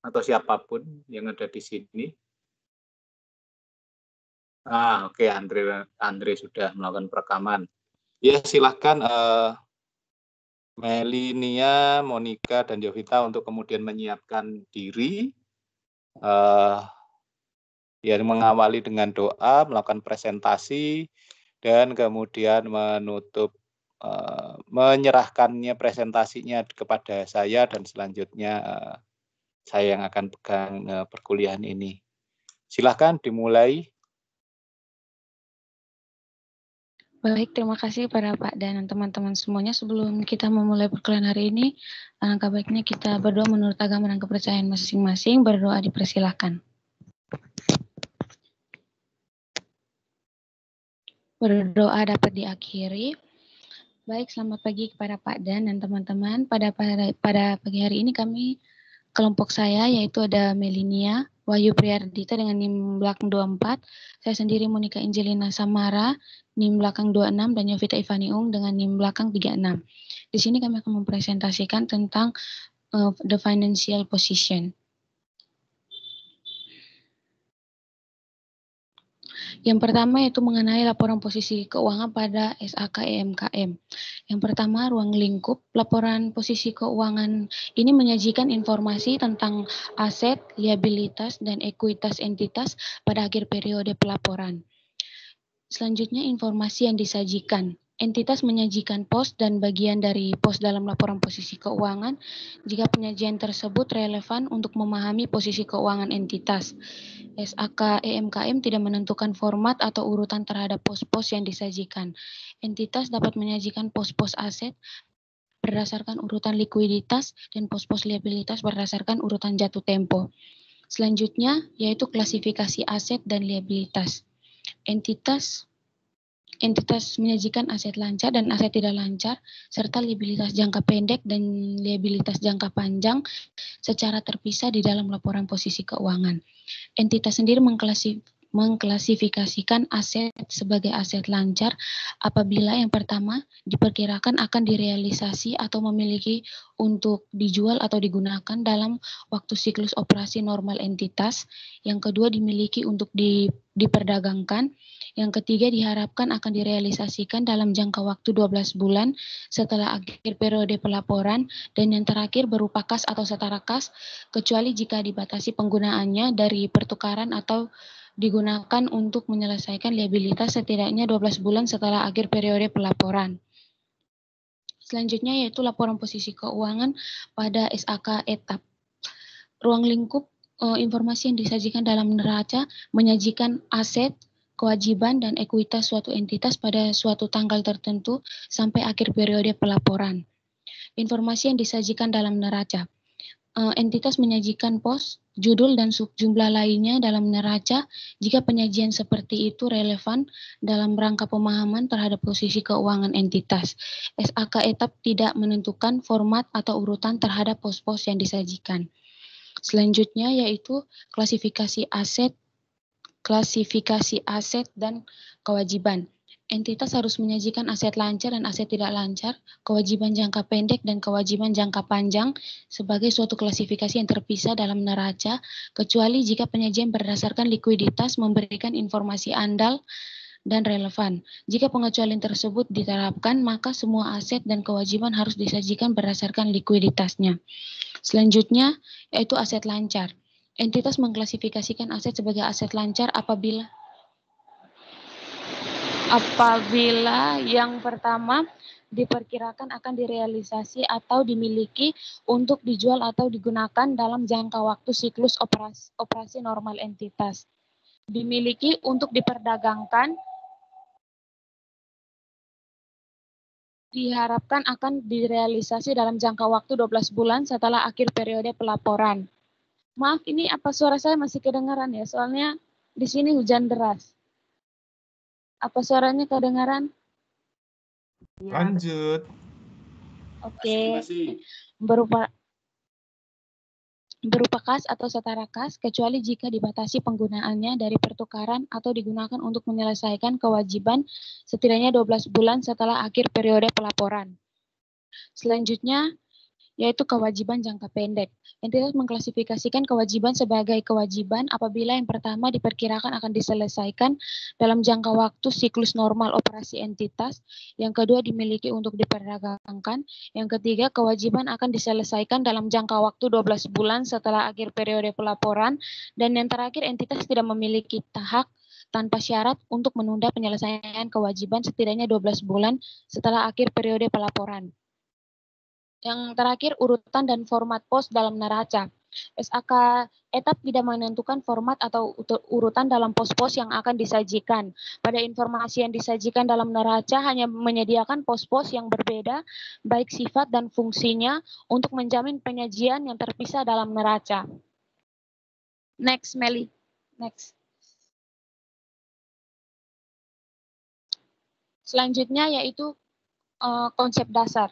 atau siapapun yang ada di sini. Oke, Andre sudah melakukan perekaman. Ya, silahkan Melinia, Monica, dan Jovita untuk kemudian menyiapkan diri. Ya, mengawali dengan doa, melakukan presentasi, dan kemudian menutup, menyerahkannya presentasinya kepada saya, dan selanjutnya saya yang akan pegang perkuliahan ini. Silahkan dimulai. Baik, terima kasih kepada Pak dan teman-teman semuanya. Sebelum kita memulai perkuliahan hari ini, alangkah baiknya kita berdoa menurut agama dan kepercayaan masing-masing. Berdoa dipersilahkan. Berdoa dapat diakhiri. Baik, selamat pagi kepada Pak Dan teman-teman. Pada pagi hari ini kami, kelompok saya yaitu ada Melinia, Wahyu Priyardita dengan NIM belakang 24, saya sendiri Monica Angelina Samara, NIM belakang 26, dan Yovita Ivaniung dengan NIM belakang 36. Di sini kami akan mempresentasikan tentang the financial position. Yang pertama yaitu mengenai laporan posisi keuangan pada SAK EMKM. Yang pertama, ruang lingkup. Laporan posisi keuangan ini menyajikan informasi tentang aset, liabilitas, dan ekuitas entitas pada akhir periode pelaporan. Selanjutnya, informasi yang disajikan. Entitas menyajikan pos dan bagian dari pos dalam laporan posisi keuangan jika penyajian tersebut relevan untuk memahami posisi keuangan entitas. SAK EMKM tidak menentukan format atau urutan terhadap pos-pos yang disajikan. Entitas dapat menyajikan pos-pos aset berdasarkan urutan likuiditas dan pos-pos liabilitas berdasarkan urutan jatuh tempo. Selanjutnya yaitu klasifikasi aset dan liabilitas. Entitas menyajikan aset lancar dan aset tidak lancar, serta liabilitas jangka pendek dan liabilitas jangka panjang secara terpisah di dalam laporan posisi keuangan. Entitas sendiri mengklasifikasikan aset sebagai aset lancar apabila yang pertama diperkirakan akan direalisasi atau memiliki untuk dijual atau digunakan dalam waktu siklus operasi normal entitas, yang kedua dimiliki untuk diperdagangkan, yang ketiga diharapkan akan direalisasikan dalam jangka waktu 12 bulan setelah akhir periode pelaporan, dan yang terakhir berupa kas atau setara kas, kecuali jika dibatasi penggunaannya dari pertukaran atau digunakan untuk menyelesaikan liabilitas setidaknya 12 bulan setelah akhir periode pelaporan. Selanjutnya yaitu laporan posisi keuangan pada SAK etap. Ruang lingkup informasi yang disajikan dalam neraca menyajikan aset, kewajiban, dan ekuitas suatu entitas pada suatu tanggal tertentu sampai akhir periode pelaporan. Informasi yang disajikan dalam neraca. Entitas menyajikan pos, judul, dan subjumlah lainnya dalam neraca jika penyajian seperti itu relevan dalam rangka pemahaman terhadap posisi keuangan entitas. SAK etap tidak menentukan format atau urutan terhadap pos-pos yang disajikan. Selanjutnya yaitu klasifikasi aset dan kewajiban. Entitas harus menyajikan aset lancar dan aset tidak lancar, kewajiban jangka pendek dan kewajiban jangka panjang sebagai suatu klasifikasi yang terpisah dalam neraca, kecuali jika penyajian berdasarkan likuiditas memberikan informasi andal dan relevan. Jika pengecualian tersebut diterapkan, maka semua aset dan kewajiban harus disajikan berdasarkan likuiditasnya. Selanjutnya yaitu aset lancar. Entitas mengklasifikasikan aset sebagai aset lancar apabila yang pertama diperkirakan akan direalisasi atau dimiliki untuk dijual atau digunakan dalam jangka waktu siklus operasi normal entitas. Dimiliki untuk diperdagangkan, diharapkan akan direalisasi dalam jangka waktu 12 bulan setelah akhir periode pelaporan. Maaf, ini apa suara saya masih kedengaran ya? Soalnya di sini hujan deras. Apa suaranya kedengaran? Lanjut. Oke. Berupa kas atau setara kas, kecuali jika dibatasi penggunaannya dari pertukaran atau digunakan untuk menyelesaikan kewajiban setidaknya 12 bulan setelah akhir periode pelaporan. Selanjutnya, yaitu kewajiban jangka pendek. Entitas mengklasifikasikan kewajiban sebagai kewajiban apabila yang pertama diperkirakan akan diselesaikan dalam jangka waktu siklus normal operasi entitas, yang kedua dimiliki untuk diperdagangkan, yang ketiga kewajiban akan diselesaikan dalam jangka waktu 12 bulan setelah akhir periode pelaporan, dan yang terakhir entitas tidak memiliki hak tanpa syarat untuk menunda penyelesaian kewajiban setidaknya 12 bulan setelah akhir periode pelaporan. Yang terakhir, urutan dan format pos dalam neraca. SAK etap tidak menentukan format atau urutan dalam pos-pos yang akan disajikan. Pada informasi yang disajikan dalam neraca hanya menyediakan pos-pos yang berbeda, baik sifat dan fungsinya, untuk menjamin penyajian yang terpisah dalam neraca. Next, Meli. Next. Selanjutnya yaitu konsep dasar.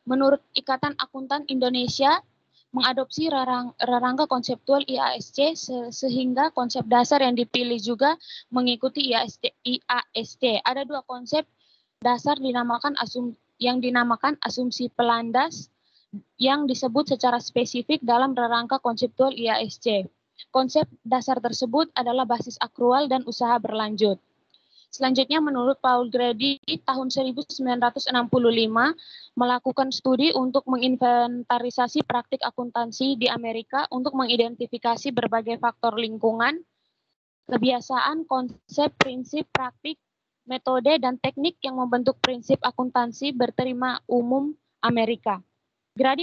Menurut Ikatan Akuntan Indonesia, mengadopsi rangka konseptual IASC sehingga konsep dasar yang dipilih juga mengikuti IASC. Ada dua konsep dasar yang dinamakan asumsi pelandas yang disebut secara spesifik dalam rangka konseptual IASC. Konsep dasar tersebut adalah basis akrual dan usaha berlanjut. Selanjutnya, menurut Paul Grady, tahun 1965 melakukan studi untuk menginventarisasi praktik akuntansi di Amerika untuk mengidentifikasi berbagai faktor lingkungan, kebiasaan, konsep, prinsip, praktik, metode, dan teknik yang membentuk prinsip akuntansi berterima umum Amerika. Grady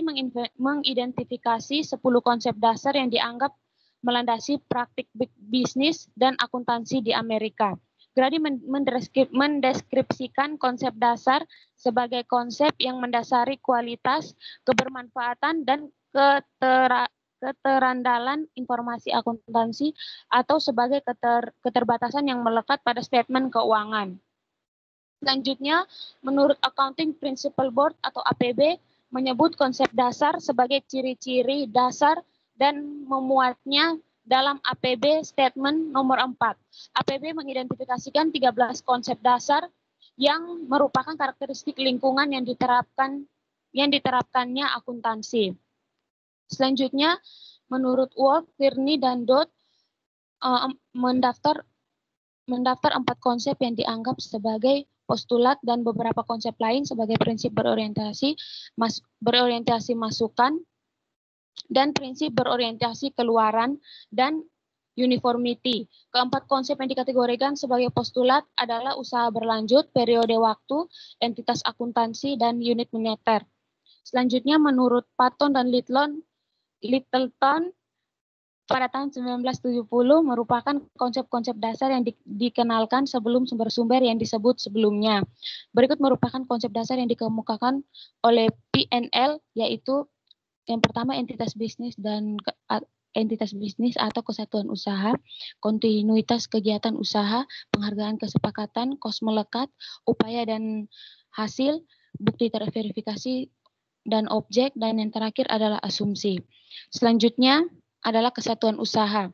mengidentifikasi 10 konsep dasar yang dianggap melandasi praktik bisnis dan akuntansi di Amerika. Grady mendeskripsikan konsep dasar sebagai konsep yang mendasari kualitas, kebermanfaatan, dan keterandalan informasi akuntansi atau sebagai keterbatasan yang melekat pada statement keuangan. Selanjutnya, menurut Accounting Principle Board atau APB, menyebut konsep dasar sebagai ciri-ciri dasar dan memuatnya dalam APB Statement nomor 4. APB mengidentifikasikan 13 konsep dasar yang merupakan karakteristik lingkungan yang diterapkannya akuntansi. Selanjutnya, menurut Wolf, Kearney, dan Dodd mendaftar 4 konsep yang dianggap sebagai postulat dan beberapa konsep lain sebagai prinsip berorientasi masukan dan prinsip berorientasi keluaran dan uniformity. Keempat konsep yang dikategorikan sebagai postulat adalah usaha berlanjut, periode waktu, entitas akuntansi, dan unit moneter. Selanjutnya, menurut Patton dan Littleton, pada tahun 1970 merupakan konsep-konsep dasar yang dikenalkan sebelum sumber-sumber yang disebut sebelumnya. Berikut merupakan konsep dasar yang dikemukakan oleh PNL, yaitu yang pertama entitas bisnis atau kesatuan usaha, kontinuitas kegiatan usaha, penghargaan kesepakatan, kos melekat, upaya dan hasil, bukti terverifikasi dan objek, dan yang terakhir adalah asumsi. Selanjutnya adalah kesatuan usaha.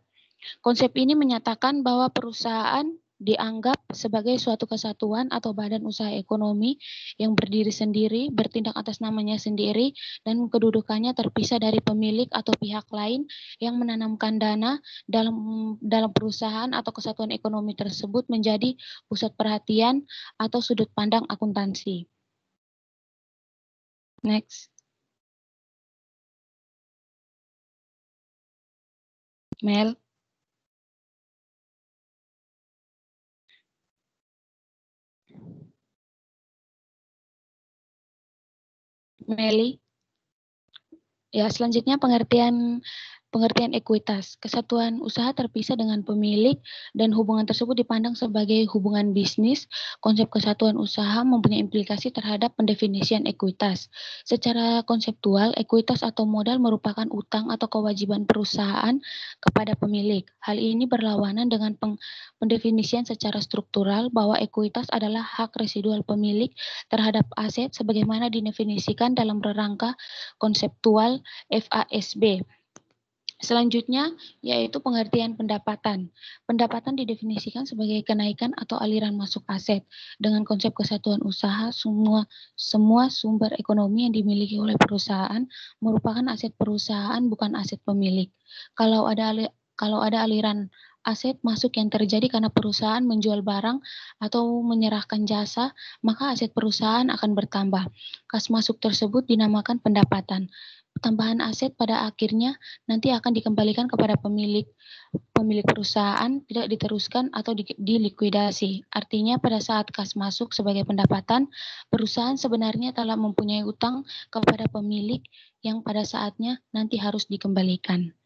Konsep ini menyatakan bahwa perusahaan dianggap sebagai suatu kesatuan atau badan usaha ekonomi yang berdiri sendiri, bertindak atas namanya sendiri, dan kedudukannya terpisah dari pemilik atau pihak lain yang menanamkan dana dalam perusahaan atau kesatuan ekonomi tersebut menjadi pusat perhatian atau sudut pandang akuntansi. Next. Mel. Meli. Ya, selanjutnya pengertian ekuitas. Kesatuan usaha terpisah dengan pemilik dan hubungan tersebut dipandang sebagai hubungan bisnis. Konsep kesatuan usaha mempunyai implikasi terhadap pendefinisian ekuitas. Secara konseptual, ekuitas atau modal merupakan utang atau kewajiban perusahaan kepada pemilik. Hal ini berlawanan dengan pendefinisian secara struktural bahwa ekuitas adalah hak residual pemilik terhadap aset sebagaimana didefinisikan dalam rangka konseptual FASB. Selanjutnya, yaitu pengertian pendapatan. Pendapatan didefinisikan sebagai kenaikan atau aliran masuk aset. Dengan konsep kesatuan usaha, semua sumber ekonomi yang dimiliki oleh perusahaan merupakan aset perusahaan, bukan aset pemilik. Kalau ada aliran aset masuk yang terjadi karena perusahaan menjual barang atau menyerahkan jasa, maka aset perusahaan akan bertambah. Kas masuk tersebut dinamakan pendapatan. Tambahan aset pada akhirnya nanti akan dikembalikan kepada pemilik perusahaan, tidak diteruskan atau dilikuidasi. Artinya pada saat kas masuk sebagai pendapatan, perusahaan sebenarnya telah mempunyai utang kepada pemilik yang pada saatnya nanti harus dikembalikan.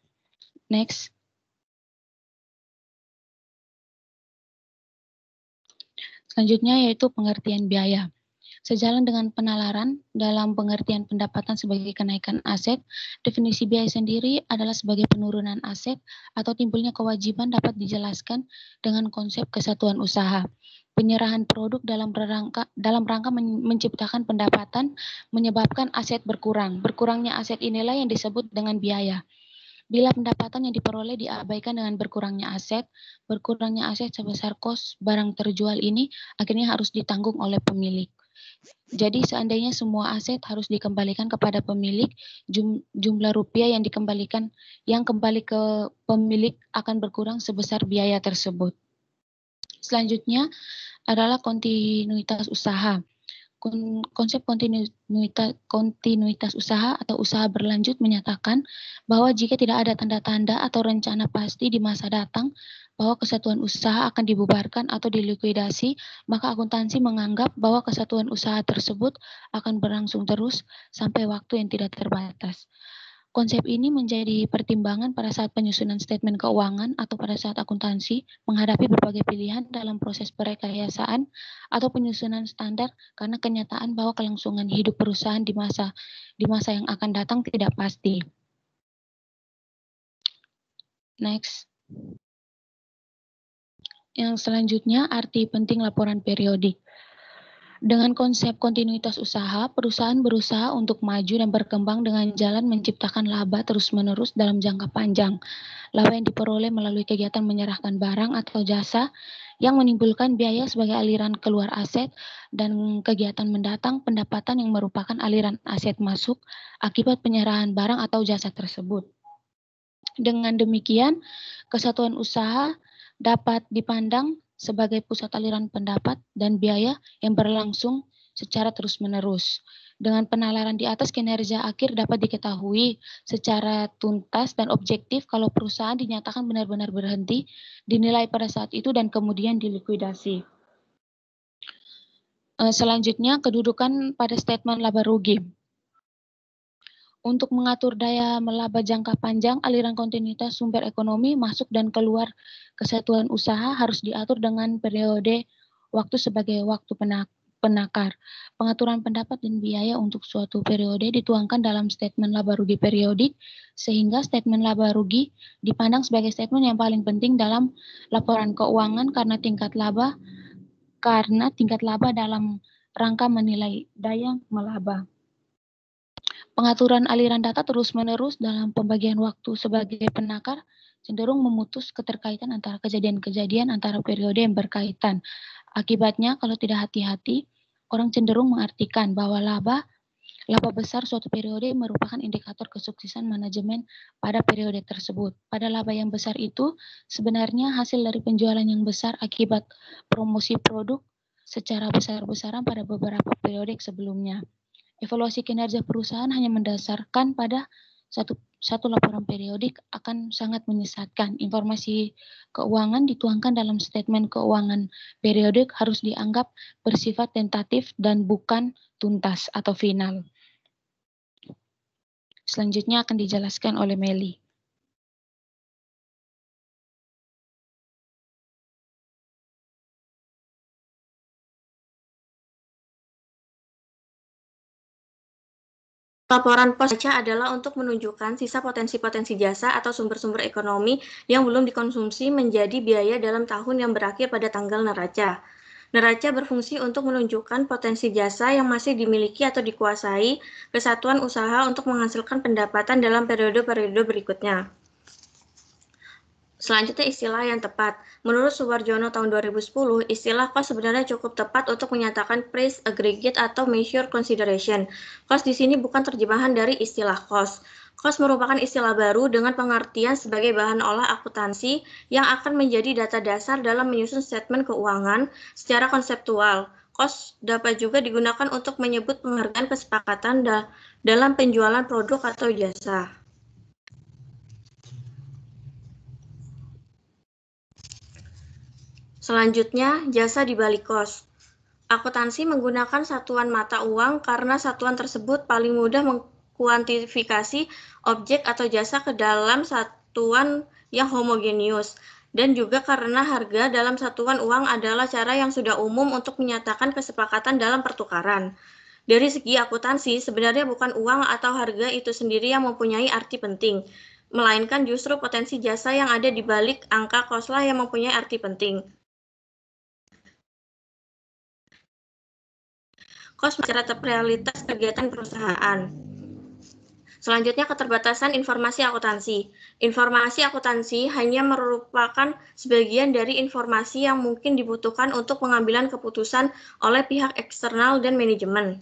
Next. Selanjutnya yaitu pengertian biaya. Sejalan dengan penalaran dalam pengertian pendapatan sebagai kenaikan aset, definisi biaya sendiri adalah sebagai penurunan aset atau timbulnya kewajiban dapat dijelaskan dengan konsep kesatuan usaha. Penyerahan produk dalam rangka menciptakan pendapatan menyebabkan aset berkurang. Berkurangnya aset inilah yang disebut dengan biaya. Bila pendapatan yang diperoleh diabaikan dengan berkurangnya aset sebesar kos barang terjual ini akhirnya harus ditanggung oleh pemilik. Jadi seandainya semua aset harus dikembalikan kepada pemilik, jumlah rupiah yang kembali ke pemilik akan berkurang sebesar biaya tersebut. Selanjutnya adalah kontinuitas usaha. Konsep kontinuitas usaha atau usaha berlanjut menyatakan bahwa jika tidak ada tanda-tanda atau rencana pasti di masa datang bahwa kesatuan usaha akan dibubarkan atau dilikuidasi, maka akuntansi menganggap bahwa kesatuan usaha tersebut akan berlangsung terus sampai waktu yang tidak terbatas. Konsep ini menjadi pertimbangan pada saat penyusunan statement keuangan atau pada saat akuntansi menghadapi berbagai pilihan dalam proses perekayasaan atau penyusunan standar karena kenyataan bahwa kelangsungan hidup perusahaan di masa yang akan datang tidak pasti. Next. Yang selanjutnya, arti penting laporan periodik. Dengan konsep kontinuitas usaha, perusahaan berusaha untuk maju dan berkembang dengan jalan menciptakan laba terus-menerus dalam jangka panjang. Laba yang diperoleh melalui kegiatan menyerahkan barang atau jasa yang menimbulkan biaya sebagai aliran keluar aset dan kegiatan mendatang pendapatan yang merupakan aliran aset masuk akibat penyerahan barang atau jasa tersebut. Dengan demikian, kesatuan usaha dapat dipandang sebagai pusat aliran pendapat dan biaya yang berlangsung secara terus-menerus. Dengan penalaran di atas, kinerja akhir dapat diketahui secara tuntas dan objektif kalau perusahaan dinyatakan benar-benar berhenti, dinilai pada saat itu dan kemudian dilikuidasi. Selanjutnya, kedudukan pada statement laba rugi. Untuk mengatur daya melaba jangka panjang, aliran kontinuitas sumber ekonomi masuk dan keluar kesatuan usaha harus diatur dengan periode waktu sebagai waktu penakar. Pengaturan pendapat dan biaya untuk suatu periode dituangkan dalam statement laba rugi periodik, sehingga statement laba rugi dipandang sebagai statement yang paling penting dalam laporan keuangan karena tingkat laba dalam rangka menilai daya melaba. Pengaturan aliran data terus-menerus dalam pembagian waktu sebagai penakar cenderung memutus keterkaitan antara kejadian-kejadian antara periode yang berkaitan. Akibatnya, kalau tidak hati-hati, orang cenderung mengartikan bahwa laba besar suatu periode merupakan indikator kesuksesan manajemen pada periode tersebut. Pada laba yang besar itu, sebenarnya hasil dari penjualan yang besar akibat promosi produk secara besar-besaran pada beberapa periode sebelumnya. Evaluasi kinerja perusahaan hanya mendasarkan pada satu laporan periodik akan sangat menyesatkan. Informasi keuangan dituangkan dalam statement keuangan periodik harus dianggap bersifat tentatif dan bukan tuntas atau final. Selanjutnya akan dijelaskan oleh Meli. Laporan pos neraca adalah untuk menunjukkan sisa potensi-potensi jasa atau sumber-sumber ekonomi yang belum dikonsumsi menjadi biaya dalam tahun yang berakhir pada tanggal neraca. Neraca berfungsi untuk menunjukkan potensi jasa yang masih dimiliki atau dikuasai kesatuan usaha untuk menghasilkan pendapatan dalam periode-periode berikutnya. Selanjutnya istilah yang tepat. Menurut Suwarjono tahun 2010, istilah cost sebenarnya cukup tepat untuk menyatakan price aggregate atau measure consideration. Cost di sini bukan terjemahan dari istilah cost. Cost merupakan istilah baru dengan pengertian sebagai bahan olah akuntansi yang akan menjadi data dasar dalam menyusun statement keuangan secara konseptual. Cost dapat juga digunakan untuk menyebut penghargaan kesepakatan dalam penjualan produk atau jasa. Selanjutnya, jasa di balik kos. Akuntansi menggunakan satuan mata uang karena satuan tersebut paling mudah mengkuantifikasi objek atau jasa ke dalam satuan yang homogenius. Dan juga karena harga dalam satuan uang adalah cara yang sudah umum untuk menyatakan kesepakatan dalam pertukaran. Dari segi akuntansi, sebenarnya bukan uang atau harga itu sendiri yang mempunyai arti penting, melainkan justru potensi jasa yang ada di balik angka koslah yang mempunyai arti penting. Kos mencatat realitas kegiatan perusahaan. Selanjutnya, keterbatasan informasi akuntansi. Informasi akuntansi hanya merupakan sebagian dari informasi yang mungkin dibutuhkan untuk pengambilan keputusan oleh pihak eksternal dan manajemen.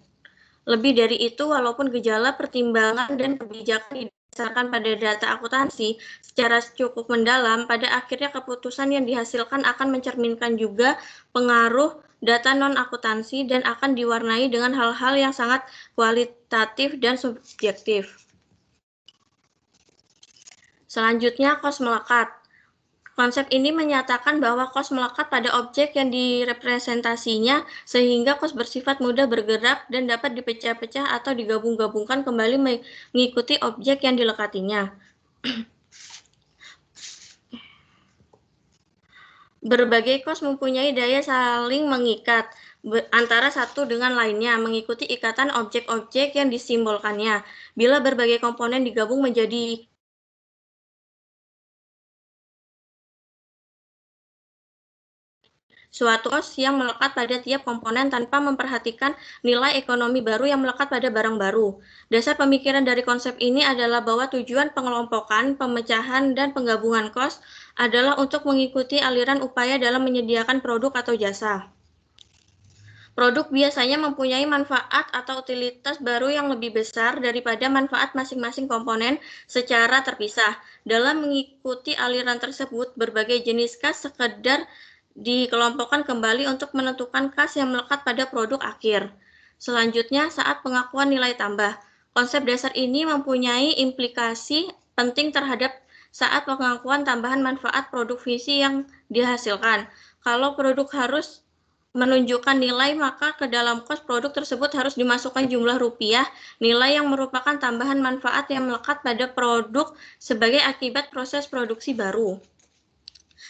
Lebih dari itu, walaupun gejala pertimbangan dan kebijakan didasarkan pada data akuntansi secara cukup mendalam, pada akhirnya keputusan yang dihasilkan akan mencerminkan juga pengaruh data non-akuntansi dan akan diwarnai dengan hal-hal yang sangat kualitatif dan subjektif. Selanjutnya, kos melekat. Konsep ini menyatakan bahwa kos melekat pada objek yang direpresentasinya sehingga kos bersifat mudah bergerak dan dapat dipecah-pecah atau digabung-gabungkan kembali mengikuti objek yang dilekatinya. Berbagai kos mempunyai daya saling mengikat antara satu dengan lainnya, mengikuti ikatan objek-objek yang disimbolkannya. Bila berbagai komponen digabung menjadi suatu kos yang melekat pada tiap komponen tanpa memperhatikan nilai ekonomi baru yang melekat pada barang baru. Dasar pemikiran dari konsep ini adalah bahwa tujuan pengelompokan, pemecahan, dan penggabungan kos adalah untuk mengikuti aliran upaya dalam menyediakan produk atau jasa. Produk biasanya mempunyai manfaat atau utilitas baru yang lebih besar daripada manfaat masing-masing komponen secara terpisah. Dalam mengikuti aliran tersebut, berbagai jenis kas sekedar dikelompokkan kembali untuk menentukan kas yang melekat pada produk akhir. Selanjutnya, saat pengakuan nilai tambah. Konsep dasar ini mempunyai implikasi penting terhadap saat pengakuan tambahan manfaat produk visi yang dihasilkan. Kalau produk harus menunjukkan nilai, maka ke dalam kos produk tersebut harus dimasukkan jumlah rupiah, nilai yang merupakan tambahan manfaat yang melekat pada produk sebagai akibat proses produksi baru.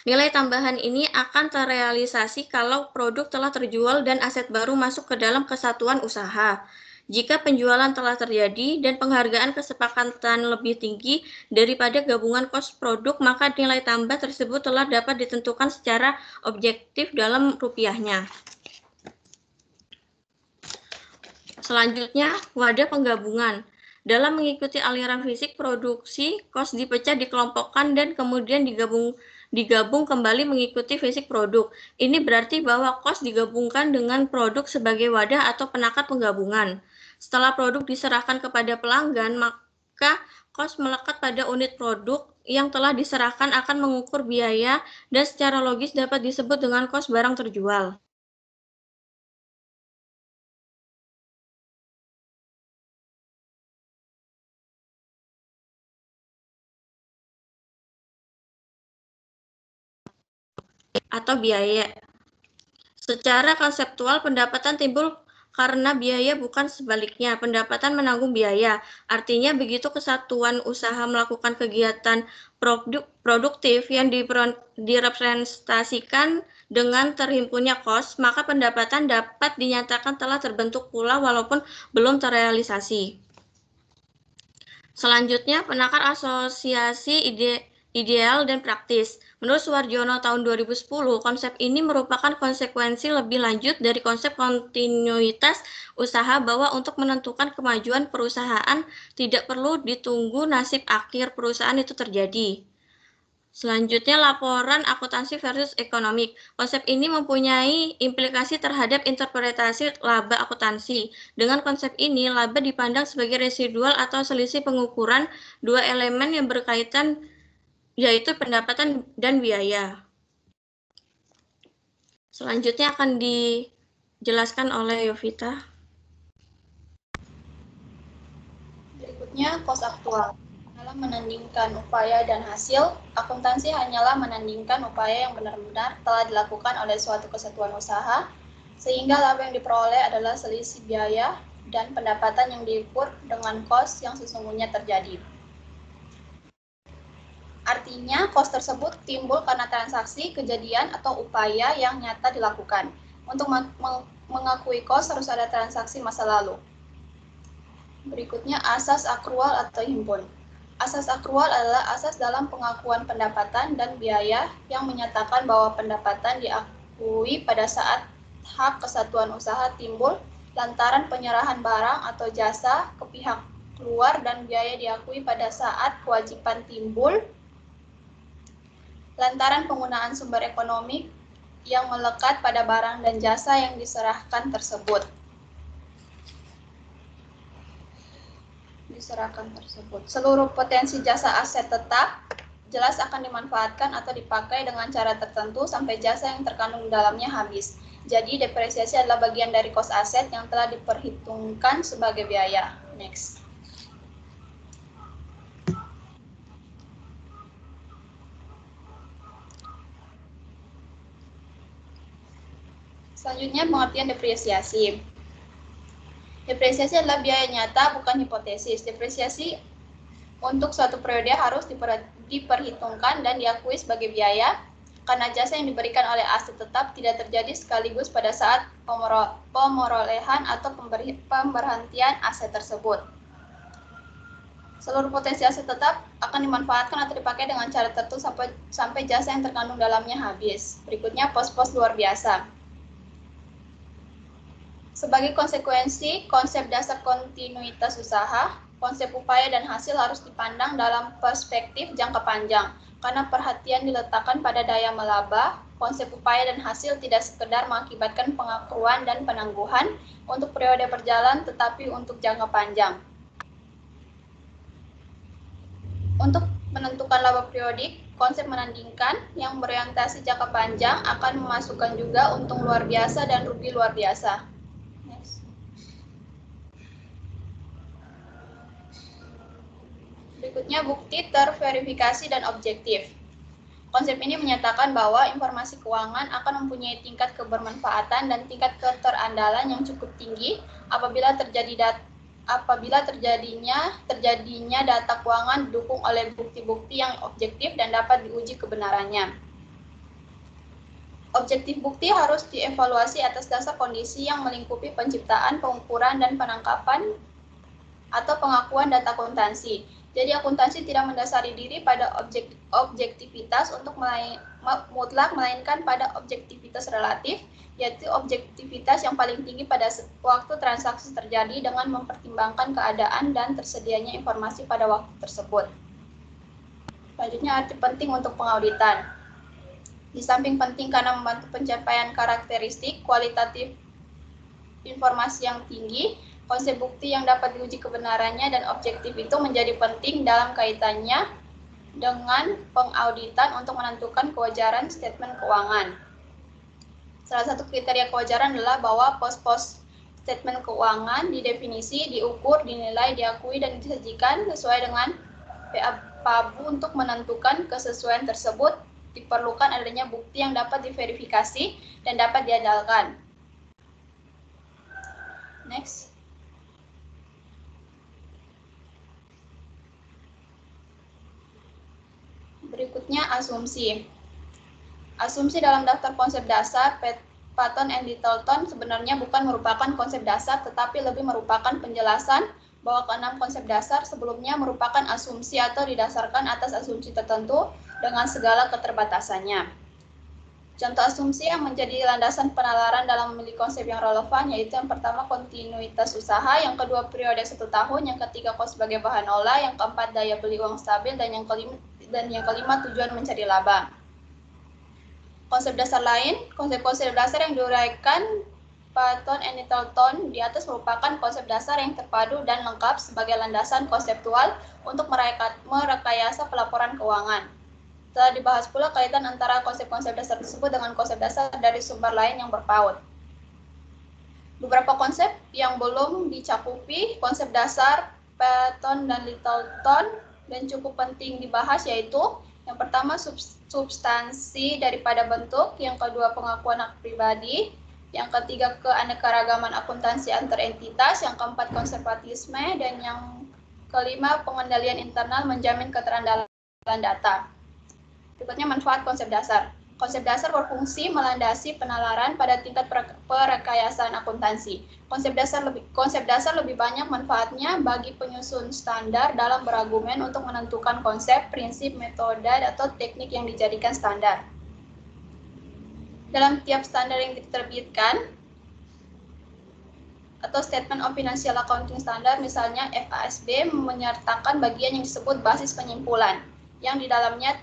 Nilai tambahan ini akan terrealisasi kalau produk telah terjual dan aset baru masuk ke dalam kesatuan usaha. Jika penjualan telah terjadi dan penghargaan kesepakatan lebih tinggi daripada gabungan kos produk, maka nilai tambah tersebut telah dapat ditentukan secara objektif dalam rupiahnya. Selanjutnya, wadah penggabungan. Dalam mengikuti aliran fisik produksi, kos dipecah, dikelompokkan, dan kemudian digabung kembali mengikuti fisik produk. Ini berarti bahwa kos digabungkan dengan produk sebagai wadah atau penakat penggabungan. Setelah produk diserahkan kepada pelanggan, maka kos melekat pada unit produk yang telah diserahkan akan mengukur biaya dan secara logis dapat disebut dengan kos barang terjual. Atau biaya. Secara konseptual, pendapatan timbul karena biaya, bukan sebaliknya. Pendapatan menanggung biaya. Artinya begitu kesatuan usaha melakukan kegiatan produktif yang direpresentasikan dengan terhimpunnya kos, maka pendapatan dapat dinyatakan telah terbentuk pula walaupun belum terrealisasi. Selanjutnya, penakar asosiasi ideal dan praktis. Menurut Suwarjono tahun 2010, konsep ini merupakan konsekuensi lebih lanjut dari konsep kontinuitas usaha bahwa untuk menentukan kemajuan perusahaan tidak perlu ditunggu nasib akhir perusahaan itu terjadi. Selanjutnya, laporan akuntansi versus ekonomik. Konsep ini mempunyai implikasi terhadap interpretasi laba akuntansi. Dengan konsep ini, laba dipandang sebagai residual atau selisih pengukuran dua elemen yang berkaitan, yaitu pendapatan dan biaya. Selanjutnya akan dijelaskan oleh Yovita. Berikutnya, kos aktual. Dalam menandingkan upaya dan hasil, akuntansi hanyalah menandingkan upaya yang benar-benar telah dilakukan oleh suatu kesatuan usaha, sehingga laba yang diperoleh adalah selisih biaya dan pendapatan yang diukur dengan kos yang sesungguhnya terjadi. Artinya, kos tersebut timbul karena transaksi, kejadian, atau upaya yang nyata dilakukan. Untuk mengakui kos harus ada transaksi masa lalu. Berikutnya, asas akrual atau himpun. Asas akrual adalah asas dalam pengakuan pendapatan dan biaya yang menyatakan bahwa pendapatan diakui pada saat hak kesatuan usaha timbul lantaran penyerahan barang atau jasa ke pihak luar dan biaya diakui pada saat kewajiban timbul lantaran penggunaan sumber ekonomi yang melekat pada barang dan jasa yang diserahkan tersebut. Seluruh potensi jasa aset tetap jelas akan dimanfaatkan atau dipakai dengan cara tertentu sampai jasa yang terkandung di dalamnya habis. Jadi depresiasi adalah bagian dari kos aset yang telah diperhitungkan sebagai biaya. Next. Selanjutnya pengertian depresiasi. Depresiasi adalah biaya nyata, bukan hipotesis. Depresiasi untuk suatu periode harus diperhitungkan dan diakui sebagai biaya karena jasa yang diberikan oleh aset tetap tidak terjadi sekaligus pada saat pemerolehan atau pemberhentian aset tersebut. Seluruh potensi aset tetap akan dimanfaatkan atau dipakai dengan cara tertentu sampai jasa yang terkandung dalamnya habis. Berikutnya pos-pos luar biasa. Sebagai konsekuensi konsep dasar kontinuitas usaha, konsep upaya dan hasil harus dipandang dalam perspektif jangka panjang. Karena perhatian diletakkan pada daya melaba, konsep upaya dan hasil tidak sekedar mengakibatkan pengakruan dan penangguhan untuk periode berjalan, tetapi untuk jangka panjang. Untuk menentukan laba periodik, konsep menandingkan yang berorientasi jangka panjang akan memasukkan juga untung luar biasa dan rugi luar biasa. Berikutnya, bukti terverifikasi dan objektif. Konsep ini menyatakan bahwa informasi keuangan akan mempunyai tingkat kebermanfaatan dan tingkat keterandalan yang cukup tinggi apabila terjadinya data keuangan didukung oleh bukti-bukti yang objektif dan dapat diuji kebenarannya. Objektif bukti harus dievaluasi atas dasar kondisi yang melingkupi penciptaan, pengukuran, dan penangkapan atau pengakuan data akuntansi. Jadi akuntansi tidak mendasari diri pada objektivitas untuk mutlak, melainkan pada objektivitas relatif, yaitu objektivitas yang paling tinggi pada waktu transaksi terjadi dengan mempertimbangkan keadaan dan tersedianya informasi pada waktu tersebut. Selanjutnya, arti penting untuk pengauditan. Di samping penting karena membantu pencapaian karakteristik kualitatif informasi yang tinggi, konsep bukti yang dapat diuji kebenarannya dan objektif itu menjadi penting dalam kaitannya dengan pengauditan untuk menentukan kewajaran statement keuangan. Salah satu kriteria kewajaran adalah bahwa pos-pos statement keuangan didefinisi, diukur, dinilai, diakui, dan disajikan sesuai dengan PABU. Untuk menentukan kesesuaian tersebut, diperlukan adanya bukti yang dapat diverifikasi dan dapat diandalkan. Next. Berikutnya asumsi. Asumsi dalam daftar konsep dasar Paton and Littleton sebenarnya bukan merupakan konsep dasar, tetapi lebih merupakan penjelasan bahwa keenam konsep dasar sebelumnya merupakan asumsi atau didasarkan atas asumsi tertentu dengan segala keterbatasannya. Contoh asumsi yang menjadi landasan penalaran dalam memilih konsep yang relevan yaitu yang pertama kontinuitas usaha, yang kedua periode 1 tahun, yang ketiga kos sebagai bahan olah, yang keempat daya beli uang stabil, dan yang kelima dan yang kelima tujuan mencari laba. Konsep dasar lain, konsep-konsep dasar yang diuraikan Patton and Littleton di atas merupakan konsep dasar yang terpadu dan lengkap sebagai landasan konseptual untuk merekayasa pelaporan keuangan. Telah dibahas pula kaitan antara konsep-konsep dasar tersebut dengan konsep dasar dari sumber lain yang berpaut. Beberapa konsep yang belum dicakupi konsep dasar Patton dan Littleton dan cukup penting dibahas yaitu yang pertama substansi daripada bentuk, yang kedua pengakuan hak pribadi, yang ketiga keanekaragaman akuntansi antar entitas, yang keempat konservatisme, dan yang kelima pengendalian internal menjamin keterandalan data. Berikutnya manfaat konsep dasar. Konsep dasar berfungsi melandasi penalaran pada tingkat perekayasaan akuntansi. Konsep dasar lebih banyak manfaatnya bagi penyusun standar dalam berargumen untuk menentukan konsep, prinsip, metode, atau teknik yang dijadikan standar. Dalam tiap standar yang diterbitkan, atau Statement of Financial Accounting Standard, misalnya FASB, menyertakan bagian yang disebut basis penyimpulan, yang di dalamnya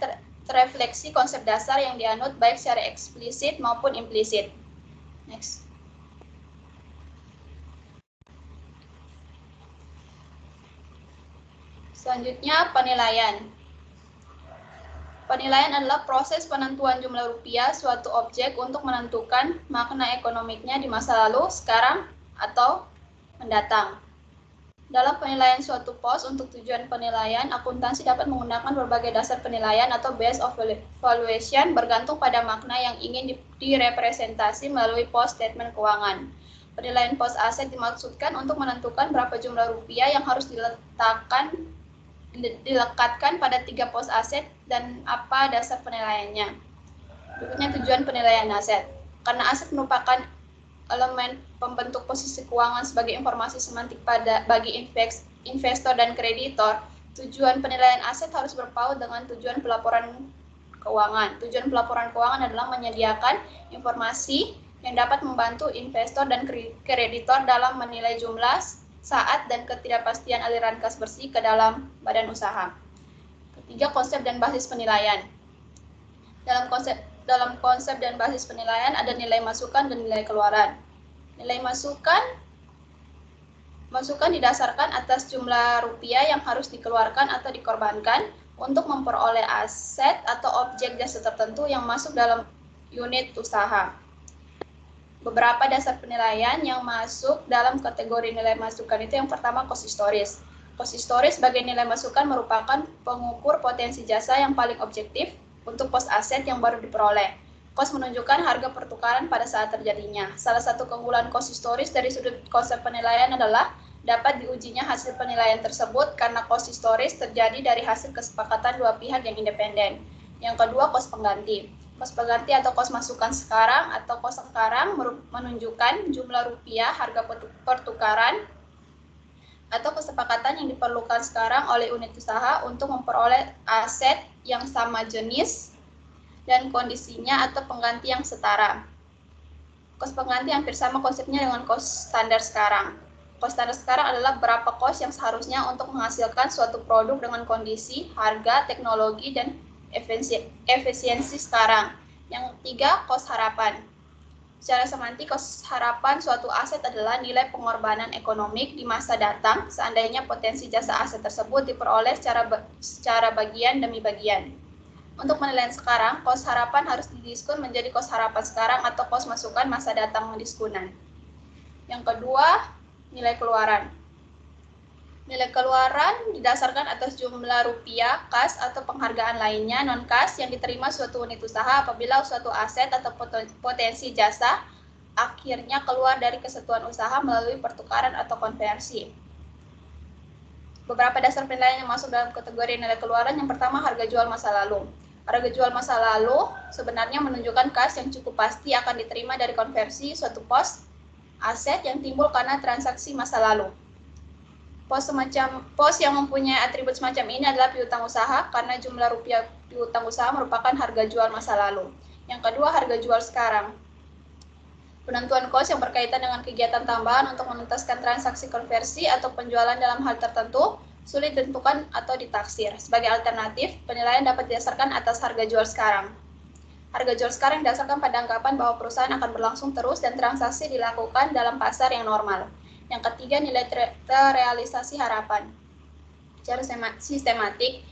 terefleksi konsep dasar yang dianut baik secara eksplisit maupun implisit. Next. Selanjutnya, penilaian. Penilaian adalah proses penentuan jumlah rupiah suatu objek untuk menentukan makna ekonomiknya di masa lalu, sekarang, atau mendatang. Dalam penilaian suatu pos untuk tujuan penilaian, akuntansi dapat menggunakan berbagai dasar penilaian atau base of valuation bergantung pada makna yang ingin direpresentasi melalui pos statement keuangan. Penilaian pos aset dimaksudkan untuk menentukan berapa jumlah rupiah yang harus dilekatkan pada 3 pos aset dan apa dasar penilaiannya. Berikutnya tujuan penilaian aset. Karena aset merupakan elemen pembentuk posisi keuangan sebagai informasi semantik bagi investor dan kreditor, tujuan penilaian aset harus berpaut dengan tujuan pelaporan keuangan. Tujuan pelaporan keuangan adalah menyediakan informasi yang dapat membantu investor dan kreditor dalam menilai jumlah, saat, dan ketidakpastian aliran kas bersih ke dalam badan usaha. Ketiga, konsep dan basis penilaian. Dalam konsep dan basis penilaian ada nilai masukan dan nilai keluaran. Nilai masukan didasarkan atas jumlah rupiah yang harus dikeluarkan atau dikorbankan untuk memperoleh aset atau objek jasa tertentu yang masuk dalam unit usaha. Beberapa dasar penilaian yang masuk dalam kategori nilai masukan itu yang pertama cost historis. Cost historis sebagai nilai masukan merupakan pengukur potensi jasa yang paling objektif untuk pos aset yang baru diperoleh. Cost menunjukkan harga pertukaran pada saat terjadinya. Salah satu keunggulan cost historis dari sudut konsep penilaian adalah dapat diujinya hasil penilaian tersebut karena cost historis terjadi dari hasil kesepakatan dua pihak yang independen. Yang kedua, cost pengganti. Cost pengganti atau cost masukan sekarang atau cost sekarang menunjukkan jumlah rupiah harga pertukaran atau kesepakatan yang diperlukan sekarang oleh unit usaha untuk memperoleh aset yang sama jenis dan kondisinya atau pengganti yang setara. Cost pengganti hampir sama konsepnya dengan cost standar sekarang. Cost standar sekarang adalah berapa cost yang seharusnya untuk menghasilkan suatu produk dengan kondisi, harga, teknologi, dan efisiensi sekarang. Yang ketiga, cost harapan. Secara semantik, cost harapan suatu aset adalah nilai pengorbanan ekonomik di masa datang seandainya potensi jasa aset tersebut diperoleh secara bagian demi bagian. Untuk penilaian sekarang, cost harapan harus didiskon menjadi cost harapan sekarang atau cost masukan masa datang diskunan. Yang kedua, nilai keluaran. Nilai keluaran didasarkan atas jumlah rupiah, kas, atau penghargaan lainnya non-kas yang diterima suatu unit usaha apabila suatu aset atau potensi jasa akhirnya keluar dari kesatuan usaha melalui pertukaran atau konversi. Beberapa dasar penilaian yang masuk dalam kategori nilai keluaran, yang pertama harga jual masa lalu. Harga jual masa lalu sebenarnya menunjukkan kas yang cukup pasti akan diterima dari konversi suatu pos aset yang timbul karena transaksi masa lalu. Pos yang mempunyai atribut semacam ini adalah piutang usaha karena jumlah rupiah piutang usaha merupakan harga jual masa lalu. Yang kedua, harga jual sekarang. Penentuan kos yang berkaitan dengan kegiatan tambahan untuk menuntaskan transaksi konversi atau penjualan dalam hal tertentu sulit ditentukan atau ditaksir. Sebagai alternatif, penilaian dapat didasarkan atas harga jual sekarang. Harga jual sekarang didasarkan pada anggapan bahwa perusahaan akan berlangsung terus dan transaksi dilakukan dalam pasar yang normal. Yang ketiga, nilai terrealisasi harapan. Secara sistematik,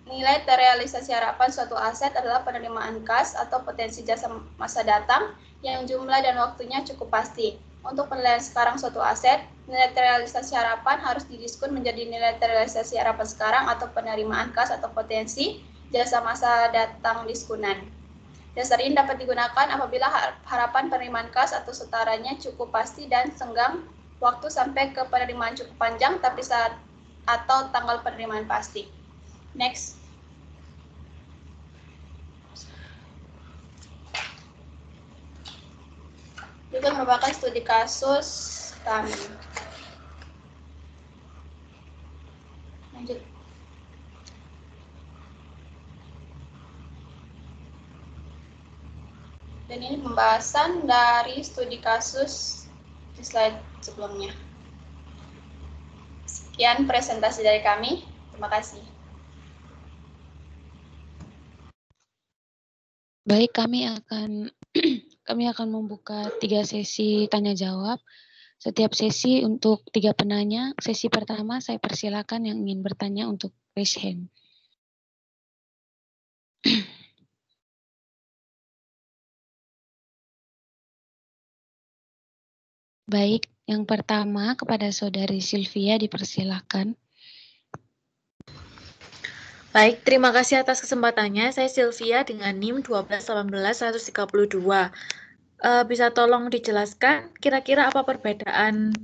nilai terrealisasi harapan suatu aset adalah penerimaan kas atau potensi jasa masa datang yang jumlah dan waktunya cukup pasti. Untuk penilaian sekarang suatu aset, nilai terrealisasi harapan harus didiskon menjadi nilai terrealisasi harapan sekarang atau penerimaan kas atau potensi jasa masa datang diskonan. Dasar ini dapat digunakan apabila harapan penerimaan kas atau setaranya cukup pasti dan senggang waktu sampai ke penerimaan cukup panjang tapi saat atau tanggal penerimaan pasti. Next. Berikut merupakan studi kasus kami. Lanjut. Dan ini pembahasan dari studi kasus di slide sebelumnya. Sekian presentasi dari kami. Terima kasih. Baik, kami akan membuka 3 sesi tanya jawab. Setiap sesi untuk 3 penanya. Sesi pertama saya persilakan yang ingin bertanya untuk raise hand. Baik, yang pertama kepada Saudari Sylvia dipersilakan. Baik, terima kasih atas kesempatannya. Saya Sylvia dengan NIM 1218132. Bisa tolong dijelaskan kira-kira apa perbedaan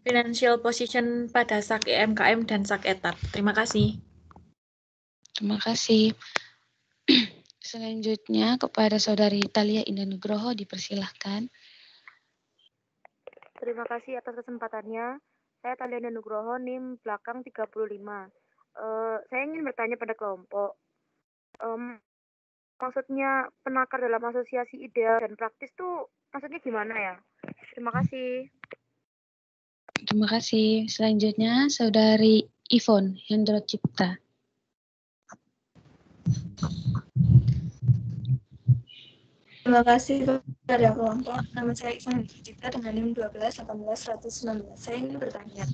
financial position pada SAK EMKM dan SAK ETAP? Terima kasih. Terima kasih. Selanjutnya kepada Saudari Thalia Indah Nugroho dipersilahkan. Terima kasih atas kesempatannya. Saya Thalia Indah Nugroho, NIM belakang 35. Saya ingin bertanya pada kelompok. Maksudnya penakar dalam asosiasi ideal dan praktis tuh maksudnya gimana ya? Terima kasih. Terima kasih. Selanjutnya Saudari Ivon Hendro Cipta. Terima kasih kepada kelompok. Nama saya Ivon Hendro Cipta dengan NIM 1218119. Saya ingin bertanya,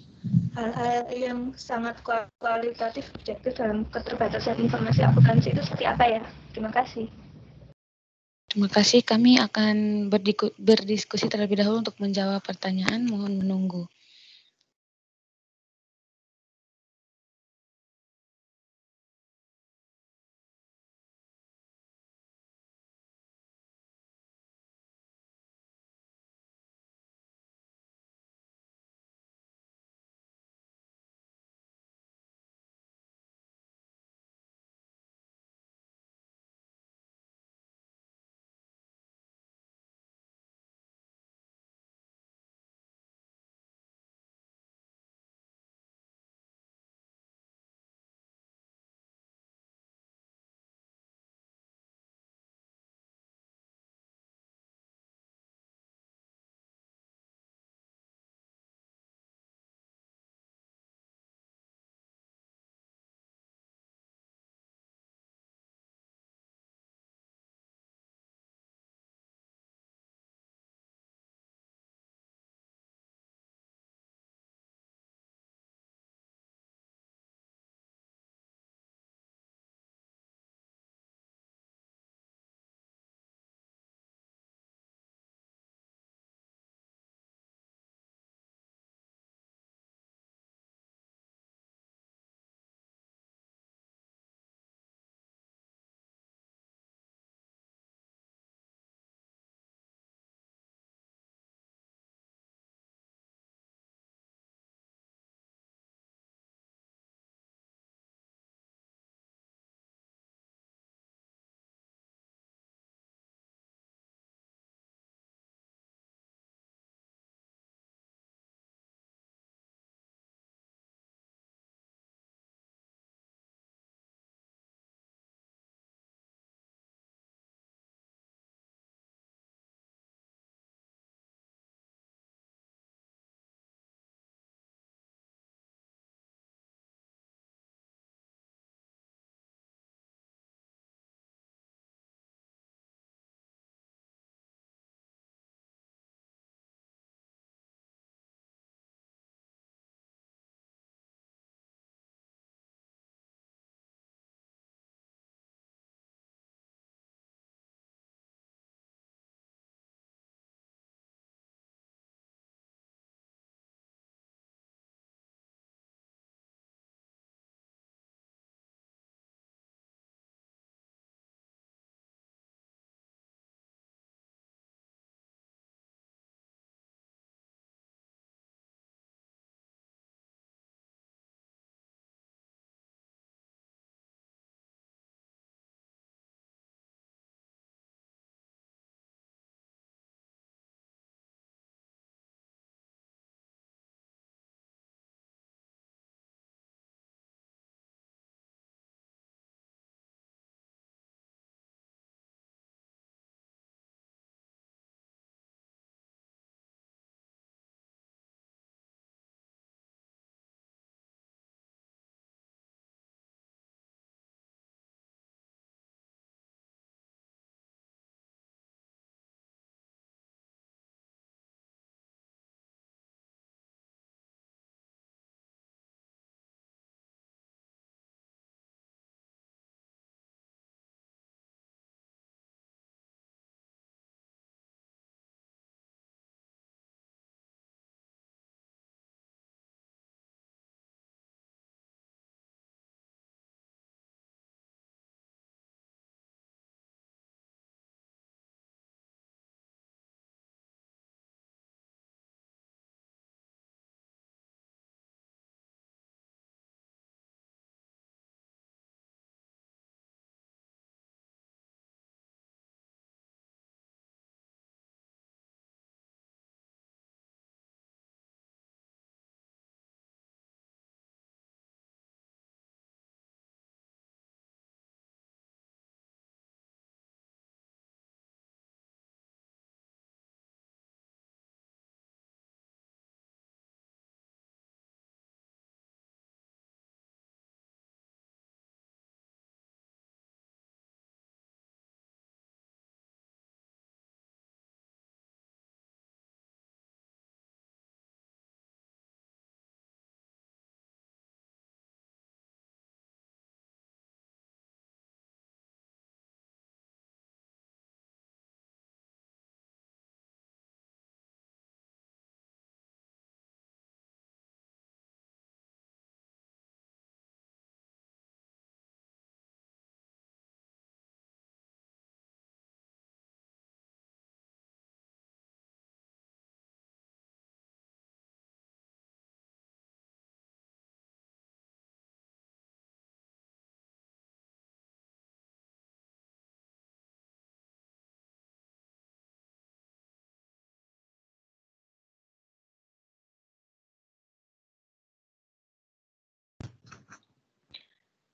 hal-hal yang sangat kualitatif objektif dalam keterbatasan informasi akuntansi itu seperti apa ya? Terima kasih. Terima kasih. Kami akan berdiskusi terlebih dahulu untuk menjawab pertanyaan. Mohon menunggu.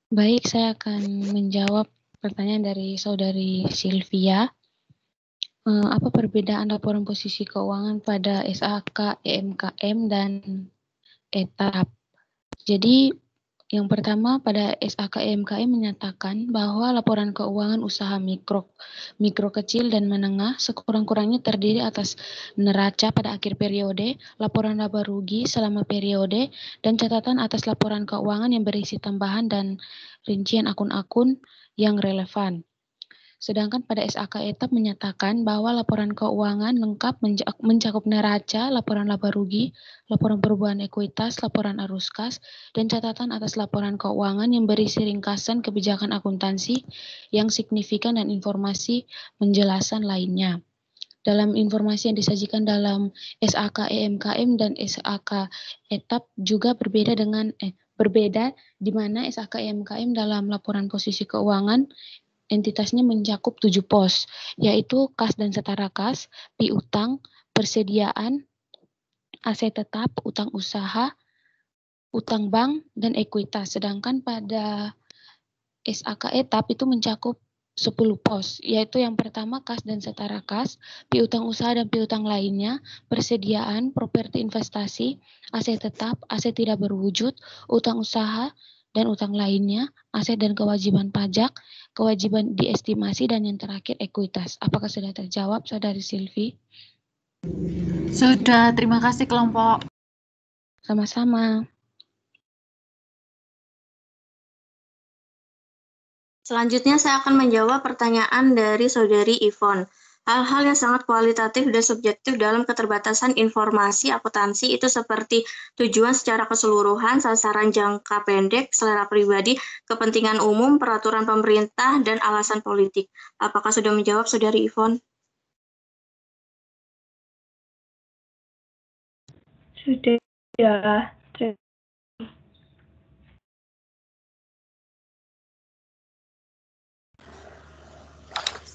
Baik, saya akan menjawab pertanyaan dari Saudari Sylvia. Apa perbedaan laporan posisi keuangan pada SAK, EMKM, dan ETAP? Jadi, yang pertama pada SAK EMKM menyatakan bahwa laporan keuangan usaha mikro kecil dan menengah sekurang-kurangnya terdiri atas neraca pada akhir periode, laporan laba rugi selama periode, dan catatan atas laporan keuangan yang berisi tambahan dan rincian akun-akun yang relevan. Sedangkan pada SAK ETAP menyatakan bahwa laporan keuangan lengkap mencakup neraca, laporan laba rugi, laporan perubahan ekuitas, laporan arus kas, dan catatan atas laporan keuangan yang berisi ringkasan kebijakan akuntansi yang signifikan dan informasi menjelasan lainnya. Dalam informasi yang disajikan dalam SAK EMKM dan SAK ETAP juga berbeda di mana SAK EMKM dalam laporan posisi keuangan entitasnya mencakup 7 pos, yaitu kas dan setara kas, piutang, persediaan, aset tetap, utang usaha, utang bank, dan ekuitas. Sedangkan pada SAK ETAP itu mencakup 10 pos, yaitu yang pertama kas dan setara kas, piutang usaha dan piutang lainnya, persediaan, properti investasi, aset tetap, aset tidak berwujud, utang usaha, dan utang lainnya, aset dan kewajiban pajak, kewajiban diestimasi, dan yang terakhir ekuitas. Apakah sudah terjawab, Saudari Sylvie? Sudah, terima kasih kelompok. Sama-sama. Selanjutnya saya akan menjawab pertanyaan dari Saudari Yvonne. Hal-hal yang sangat kualitatif dan subjektif dalam keterbatasan informasi akuntansi itu seperti tujuan secara keseluruhan, sasaran jangka pendek, selera pribadi, kepentingan umum, peraturan pemerintah, dan alasan politik. Apakah sudah menjawab, Saudari Yvonne? Sudah.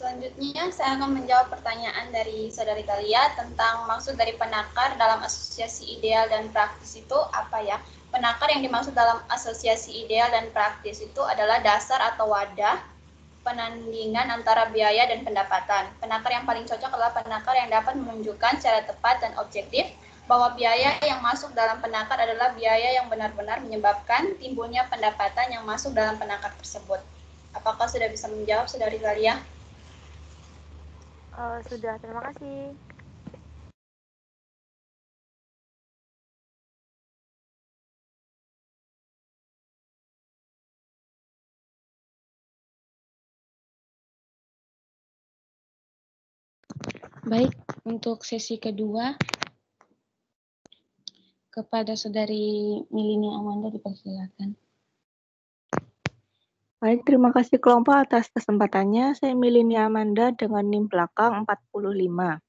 Selanjutnya, saya akan menjawab pertanyaan dari Saudari Talia tentang maksud dari penakar dalam asosiasi ideal dan praktis itu apa ya? Penakar yang dimaksud dalam asosiasi ideal dan praktis itu adalah dasar atau wadah penandingan antara biaya dan pendapatan. Penakar yang paling cocok adalah penakar yang dapat menunjukkan secara tepat dan objektif bahwa biaya yang masuk dalam penakar adalah biaya yang benar-benar menyebabkan timbulnya pendapatan yang masuk dalam penakar tersebut. Apakah sudah bisa menjawab, Saudari Talia? Sudah, terima kasih. Baik, untuk sesi kedua, kepada Saudari Milinia Amanda dipersilakan. Baik, terima kasih kelompok atas kesempatannya. Saya Milinia Amanda dengan NIM belakang 45.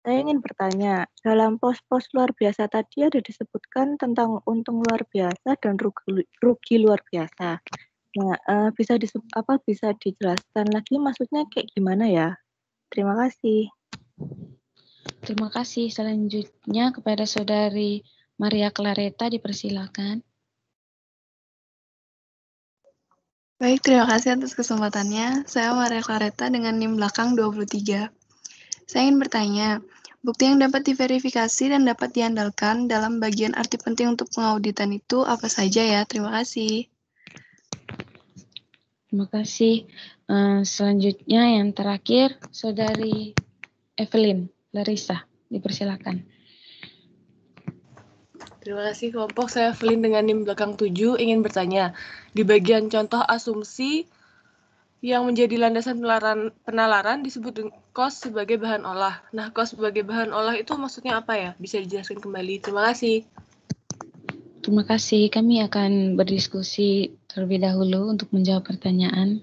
Saya ingin bertanya, dalam pos-pos luar biasa tadi ada disebutkan tentang untung luar biasa dan rugi luar biasa. Nah, bisa dijelaskan lagi maksudnya kayak gimana ya? Terima kasih. Terima kasih. Selanjutnya kepada Saudari Maria Clareta dipersilakan. Baik, terima kasih atas kesempatannya. Saya Maria Clareta dengan NIM belakang 23. Saya ingin bertanya, bukti yang dapat diverifikasi dan dapat diandalkan dalam bagian arti penting untuk pengauditan itu apa saja ya? Terima kasih. Terima kasih. Selanjutnya yang terakhir, Saudari Evelyn Larissa, dipersilakan. Terima kasih kelompok, saya Evelyn dengan NIM belakang 7 ingin bertanya, di bagian contoh asumsi yang menjadi landasan penalaran disebut kos sebagai bahan olah. Nah, kos sebagai bahan olah itu maksudnya apa ya? Bisa dijelaskan kembali. Terima kasih. Terima kasih. Kami akan berdiskusi terlebih dahulu untuk menjawab pertanyaan.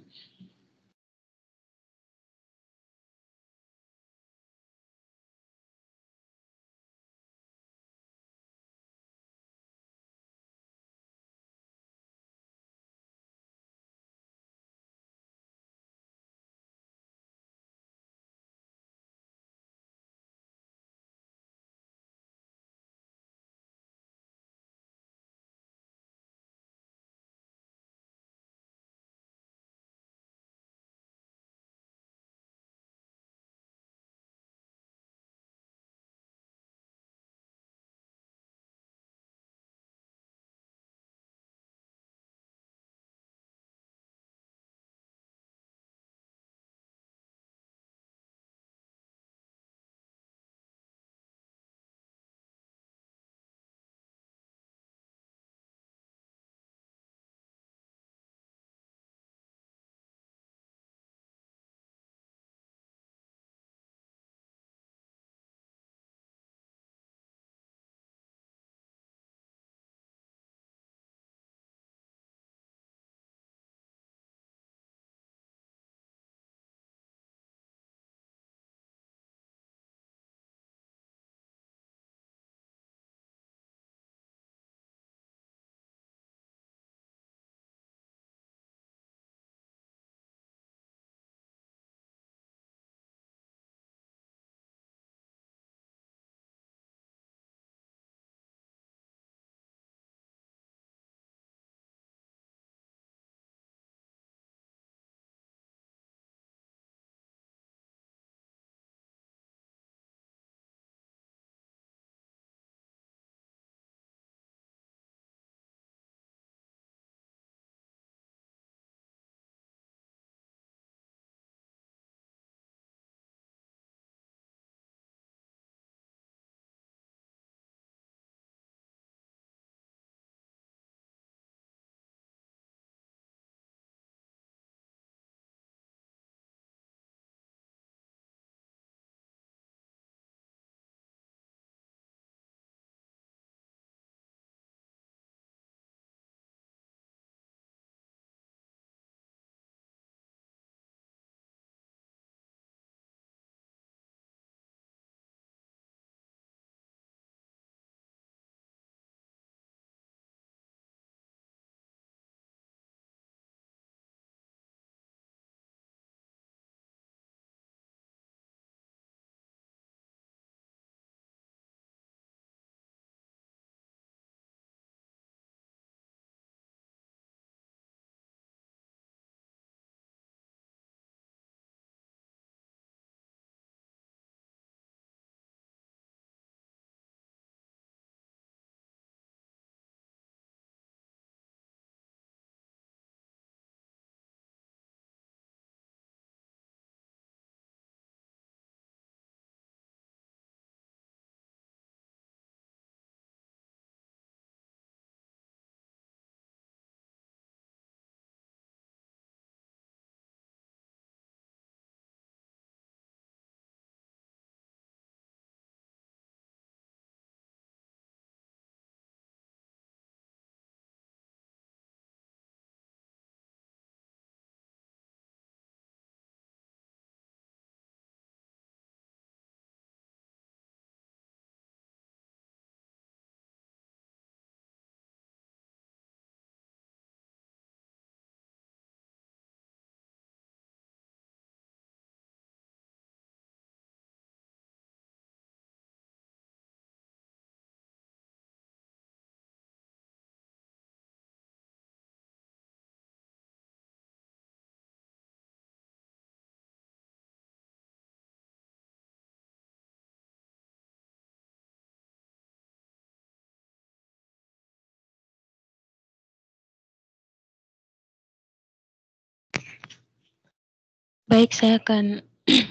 Baik, saya akan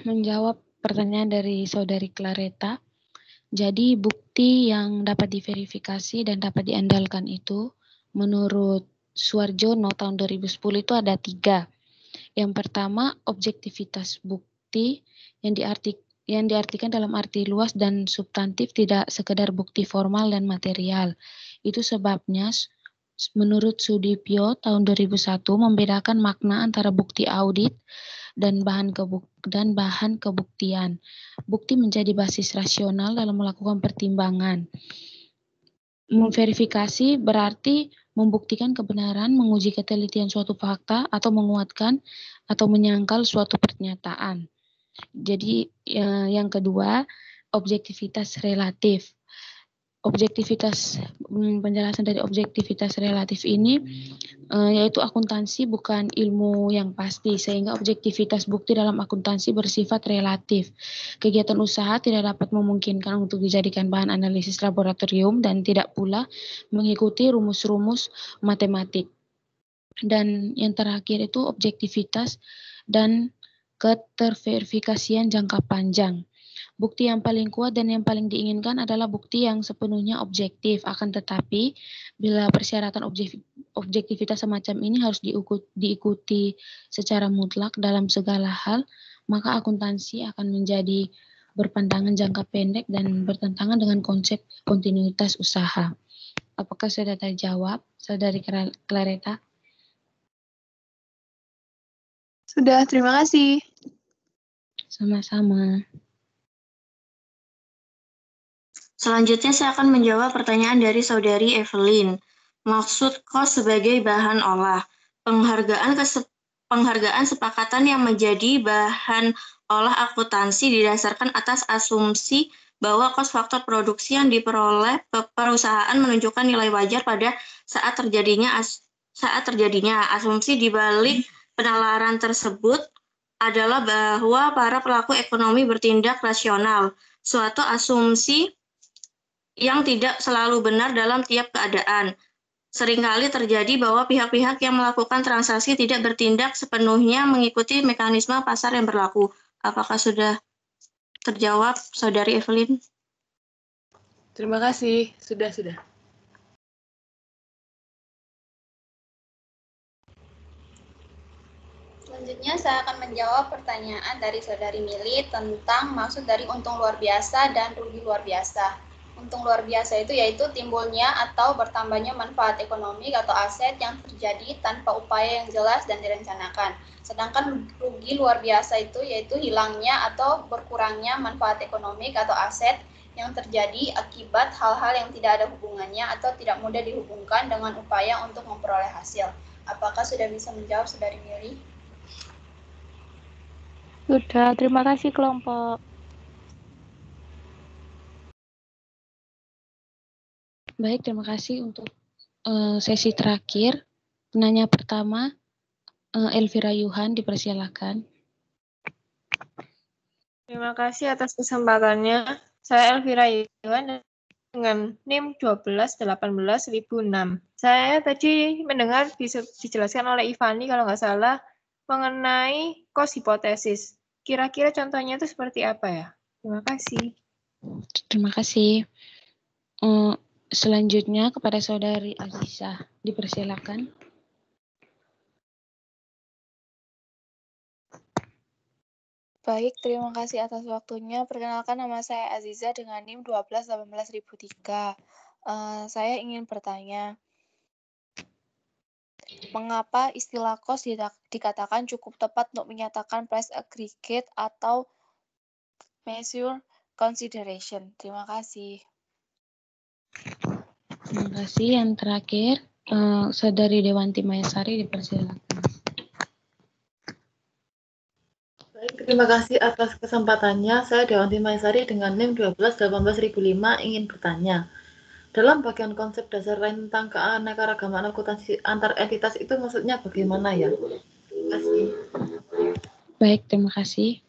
menjawab pertanyaan dari Saudari Clareta. Jadi bukti yang dapat diverifikasi dan dapat diandalkan itu menurut Suarjono tahun 2010 itu ada 3. Yang pertama, objektivitas bukti yang diartikan dalam arti luas dan substantif, tidak sekedar bukti formal dan material. Itu sebabnya menurut Sudipyo tahun 2001 membedakan makna antara bukti audit dan bahan kebuktian. Bukti menjadi basis rasional dalam melakukan pertimbangan. Memverifikasi berarti membuktikan kebenaran, menguji ketelitian suatu fakta, atau menguatkan atau menyangkal suatu pernyataan. Jadi yang kedua, objektivitas relatif. Penjelasan dari objektivitas relatif ini yaitu akuntansi bukan ilmu yang pasti, sehingga objektivitas bukti dalam akuntansi bersifat relatif. Kegiatan usaha tidak dapat memungkinkan untuk dijadikan bahan analisis laboratorium dan tidak pula mengikuti rumus-rumus matematik. Dan yang terakhir itu objektivitas dan keterverifikasian jangka panjang. Bukti yang paling kuat dan yang paling diinginkan adalah bukti yang sepenuhnya objektif. Akan tetapi, bila persyaratan objektivitas semacam ini harus diikuti secara mutlak dalam segala hal, maka akuntansi akan menjadi berpandangan jangka pendek dan bertentangan dengan konsep kontinuitas usaha. Apakah sudah terjawab, Saudari Clareta? Sudah, terima kasih. Sama-sama. Selanjutnya saya akan menjawab pertanyaan dari Saudari Evelyn. Maksud kos sebagai bahan olah. Penghargaan sepakatan yang menjadi bahan olah akuntansi didasarkan atas asumsi bahwa kos faktor produksi yang diperoleh perusahaan menunjukkan nilai wajar pada saat terjadinya asumsi di balik penalaran tersebut adalah bahwa para pelaku ekonomi bertindak rasional. Suatu asumsi yang tidak selalu benar dalam tiap keadaan. Seringkali terjadi bahwa pihak-pihak yang melakukan transaksi tidak bertindak sepenuhnya mengikuti mekanisme pasar yang berlaku. Apakah sudah terjawab, Saudari Evelyn? Terima kasih. Sudah. Selanjutnya saya akan menjawab pertanyaan dari Saudari Mili tentang maksud dari untung luar biasa dan rugi luar biasa. Untung luar biasa itu yaitu timbulnya atau bertambahnya manfaat ekonomi atau aset yang terjadi tanpa upaya yang jelas dan direncanakan. Sedangkan rugi luar biasa itu yaitu hilangnya atau berkurangnya manfaat ekonomi atau aset yang terjadi akibat hal-hal yang tidak ada hubungannya atau tidak mudah dihubungkan dengan upaya untuk memperoleh hasil. Apakah sudah bisa menjawab, Saudari Mili? Sudah, terima kasih kelompok. Baik, terima kasih untuk sesi terakhir. Penanya pertama, Elvira Yuhan, dipersilakan. Terima kasih atas kesempatannya. Saya Elvira Yuhan dengan NIM 1218/1006. Saya tadi mendengar dijelaskan oleh Ivani kalau nggak salah mengenai cost hipotesis. Kira-kira contohnya itu seperti apa ya? Terima kasih. Terima kasih. Selanjutnya kepada Saudari Aziza, dipersilakan. Baik, terima kasih atas waktunya. Perkenalkan, nama saya Aziza dengan NIM 1218/1003. Saya ingin bertanya, mengapa istilah cost dikatakan cukup tepat untuk menyatakan price aggregate atau measure consideration? Terima kasih. Terima kasih. Yang terakhir, Saudari Dewanti Mayasari, dipersilakan. Baik, terima kasih atas kesempatannya. Saya Dewanti Mayasari dengan NIM 1218/1005 ingin bertanya. Dalam bagian konsep dasar lain tentang keanekaragaman akuntansi antar entitas itu maksudnya bagaimana ya? Terima kasih. Baik, terima kasih.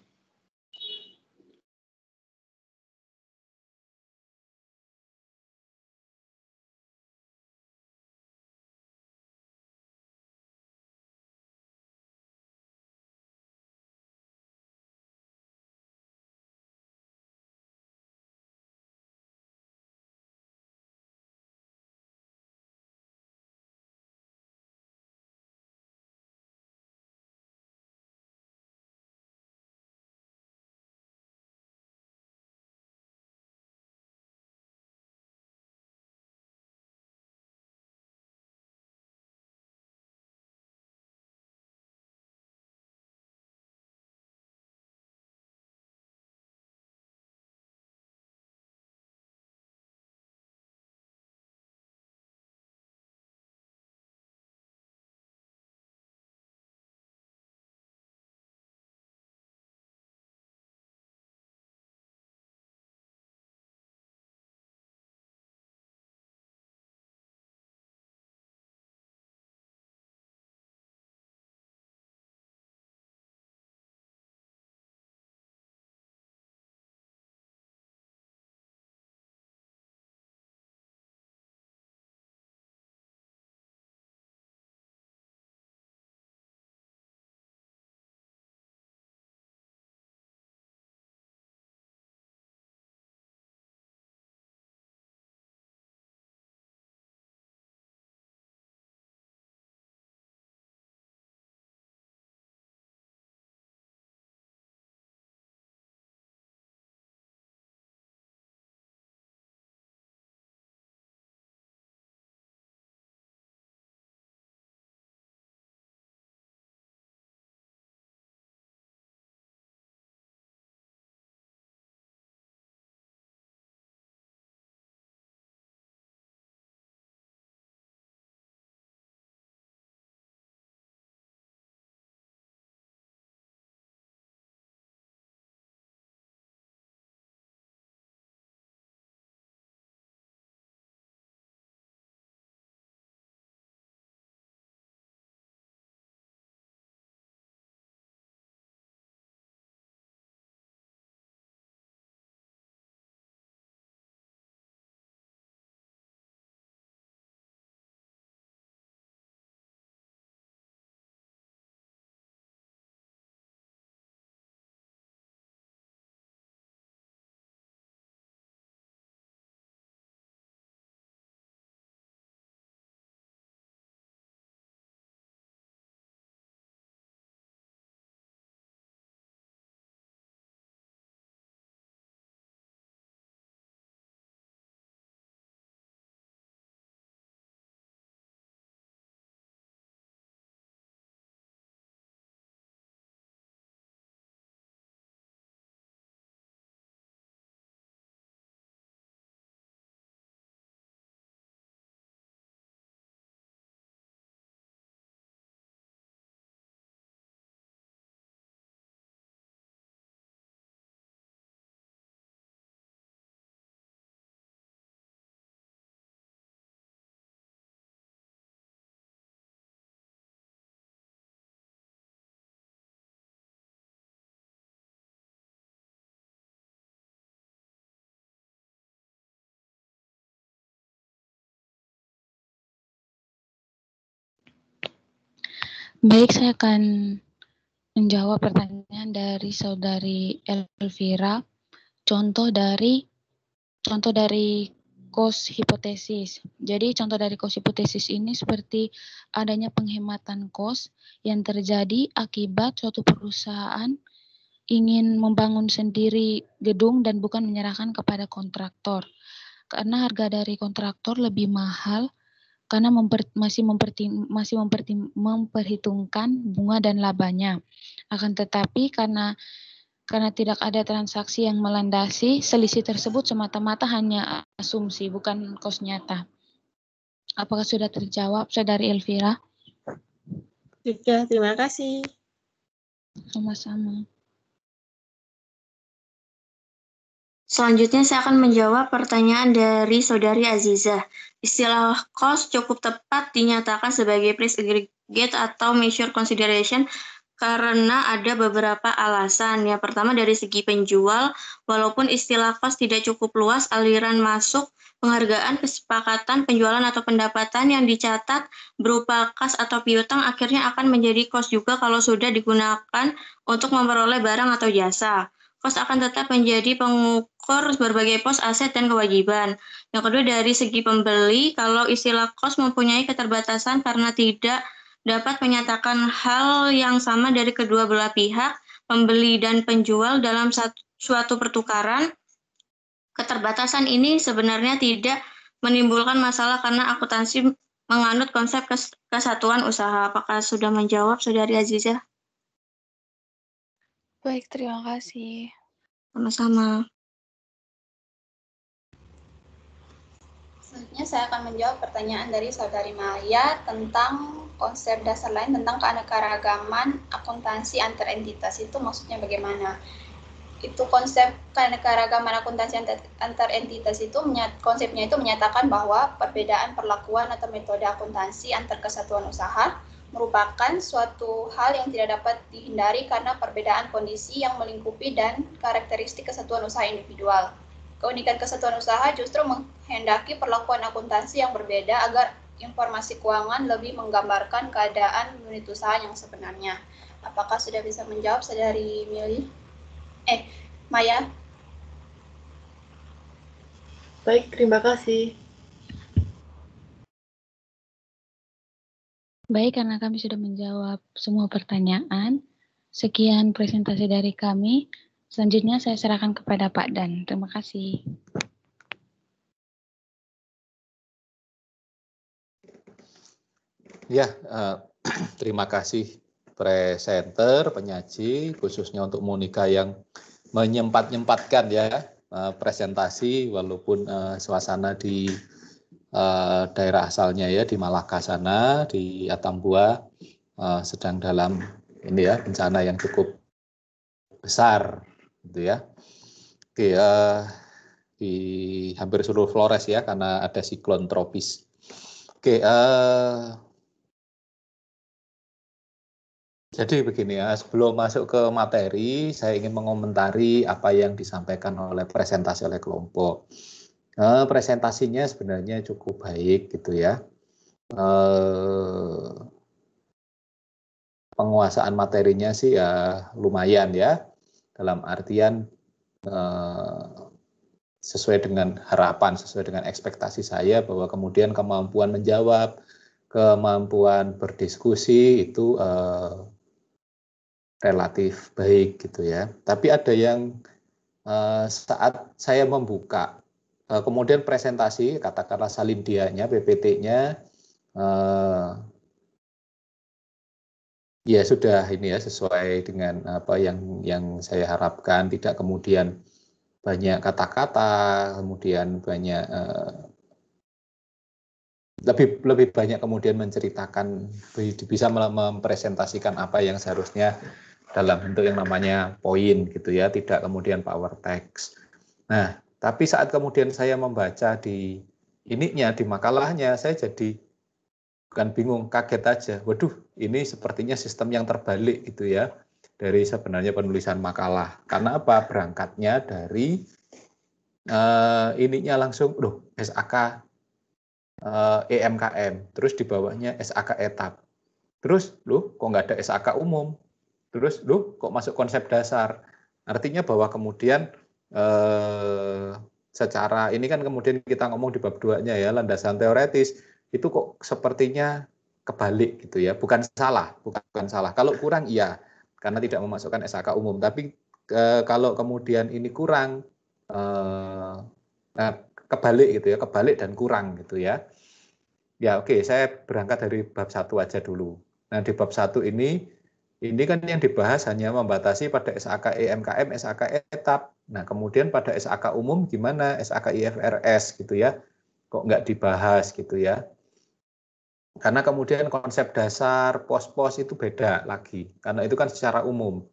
Baik, saya akan menjawab pertanyaan dari Saudari Elvira. Contoh dari cost hipotesis. Jadi contoh dari cost hipotesis ini seperti adanya penghematan cost yang terjadi akibat suatu perusahaan ingin membangun sendiri gedung dan bukan menyerahkan kepada kontraktor. Karena harga dari kontraktor lebih mahal karena masih memperhitungkan bunga dan labanya. Akan tetapi karena tidak ada transaksi yang melandasi, selisih tersebut semata-mata hanya asumsi, bukan kos nyata. Apakah sudah terjawab, Saudari Elvira? Sudah, terima kasih. Sama-sama. Selanjutnya saya akan menjawab pertanyaan dari Saudari Azizah. Istilah cost cukup tepat dinyatakan sebagai price aggregate atau measure consideration karena ada beberapa alasan. Yang pertama dari segi penjual, walaupun istilah cost tidak cukup luas, aliran masuk, penghargaan, kesepakatan, penjualan atau pendapatan yang dicatat berupa kas atau piutang akhirnya akan menjadi cost juga kalau sudah digunakan untuk memperoleh barang atau jasa. Cost akan tetap menjadi pengukur berbagai pos aset dan kewajiban. Yang kedua dari segi pembeli, kalau istilah cost mempunyai keterbatasan karena tidak dapat menyatakan hal yang sama dari kedua belah pihak, pembeli dan penjual dalam suatu pertukaran. Keterbatasan ini sebenarnya tidak menimbulkan masalah karena akuntansi menganut konsep kesatuan usaha. Apakah sudah menjawab, Saudari Azizah? Baik, terima kasih. Sama-sama. Selanjutnya saya akan menjawab pertanyaan dari Saudari Maya tentang konsep dasar lain tentang keanekaragaman akuntansi antar entitas. Itu maksudnya bagaimana? Itu konsep keanekaragaman akuntansi antar entitas itu konsepnya itu menyatakan bahwa perbedaan perlakuan atau metode akuntansi antar kesatuan usaha merupakan suatu hal yang tidak dapat dihindari karena perbedaan kondisi yang melingkupi dan karakteristik kesatuan usaha individual. Keunikan kesatuan usaha justru menghendaki perlakuan akuntansi yang berbeda agar informasi keuangan lebih menggambarkan keadaan unit usaha yang sebenarnya. Apakah sudah bisa menjawab, Saudari Maya? Baik, terima kasih. Baik, karena kami sudah menjawab semua pertanyaan, sekian presentasi dari kami. Selanjutnya saya serahkan kepada Pak Dan. Terima kasih. Ya, terima kasih presenter, penyaji, khususnya untuk Monika yang menyempat-nyempatkan ya presentasi walaupun suasana di daerah asalnya ya di Malaka sana, di Atambua sedang dalam ini ya bencana yang cukup besar gitu ya. Oke, di hampir seluruh Flores ya karena ada siklon tropis. Oke, jadi begini ya, sebelum masuk ke materi, saya ingin mengomentari apa yang disampaikan oleh presentasi oleh kelompok. Presentasinya sebenarnya cukup baik gitu ya. Penguasaan materinya sih ya lumayan ya, dalam artian sesuai dengan harapan, sesuai dengan ekspektasi saya bahwa kemudian kemampuan menjawab, kemampuan berdiskusi itu relatif baik gitu ya. Tapi ada yang saat saya membuka, kemudian presentasi, katakanlah salindianya, PPT-nya, ya sudah ini ya sesuai dengan apa yang saya harapkan, tidak kemudian banyak kata-kata, kemudian banyak lebih banyak kemudian menceritakan, bisa mempresentasikan apa yang seharusnya dalam bentuk yang namanya poin gitu ya, tidak kemudian power text. Nah, tapi saat kemudian saya membaca di ininya, di makalahnya, saya jadi bukan bingung, kaget aja. Waduh, ini sepertinya sistem yang terbalik gitu ya dari sebenarnya penulisan makalah. Karena apa? Berangkatnya dari ininya langsung, SAK EMKM, terus di bawahnya SAK etap. Terus, loh kok nggak ada SAK umum? Terus, loh kok masuk konsep dasar? Artinya bahwa kemudian secara ini kan kemudian kita ngomong di bab 2-nya ya, landasan teoretis, itu kok sepertinya kebalik gitu ya. Bukan salah. Kalau kurang iya, karena tidak memasukkan SAK umum. Tapi kalau kemudian ini kurang, kebalik gitu ya, kebalik dan kurang gitu ya. Ya oke, saya berangkat dari bab 1 aja dulu. Nah di bab 1 ini kan yang dibahas hanya membatasi pada SAK EMKM, SAK etap. Nah kemudian pada SAK umum gimana, SAK IFRS gitu ya, kok nggak dibahas gitu ya. Karena kemudian konsep dasar, pos-pos itu beda lagi. Karena itu kan secara umum,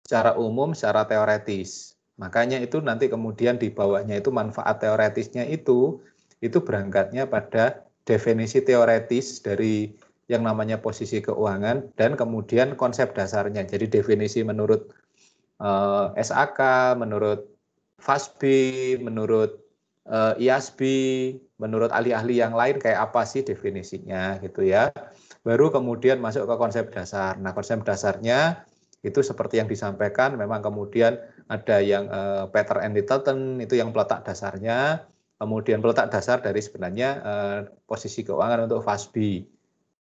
secara teoretis. Makanya itu nanti kemudian di bawahnya itu manfaat teoretisnya itu berangkatnya pada definisi teoretis dari yang namanya posisi keuangan dan kemudian konsep dasarnya. Jadi definisi menurut SAK, menurut FASB, menurut IASB, menurut ahli-ahli yang lain kayak apa sih definisinya gitu ya. Baru kemudian masuk ke konsep dasar. Nah konsep dasarnya itu seperti yang disampaikan, memang kemudian ada yang Peter and Littleton itu yang peletak dasarnya. Kemudian peletak dasar dari sebenarnya posisi keuangan untuk FASB.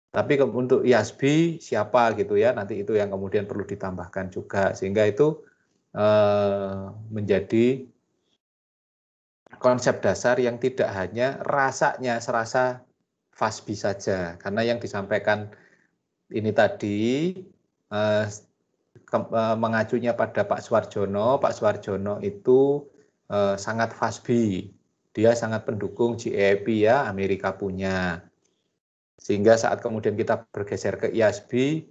Tapi untuk IASB siapa gitu ya, nanti itu yang kemudian perlu ditambahkan juga. Sehingga itu menjadi konsep dasar yang tidak hanya serasa FASB saja. Karena yang disampaikan ini tadi mengacunya pada Pak Suarjono itu sangat FASB. Dia sangat pendukung GEP ya, Amerika punya. Sehingga saat kemudian kita bergeser ke IASB,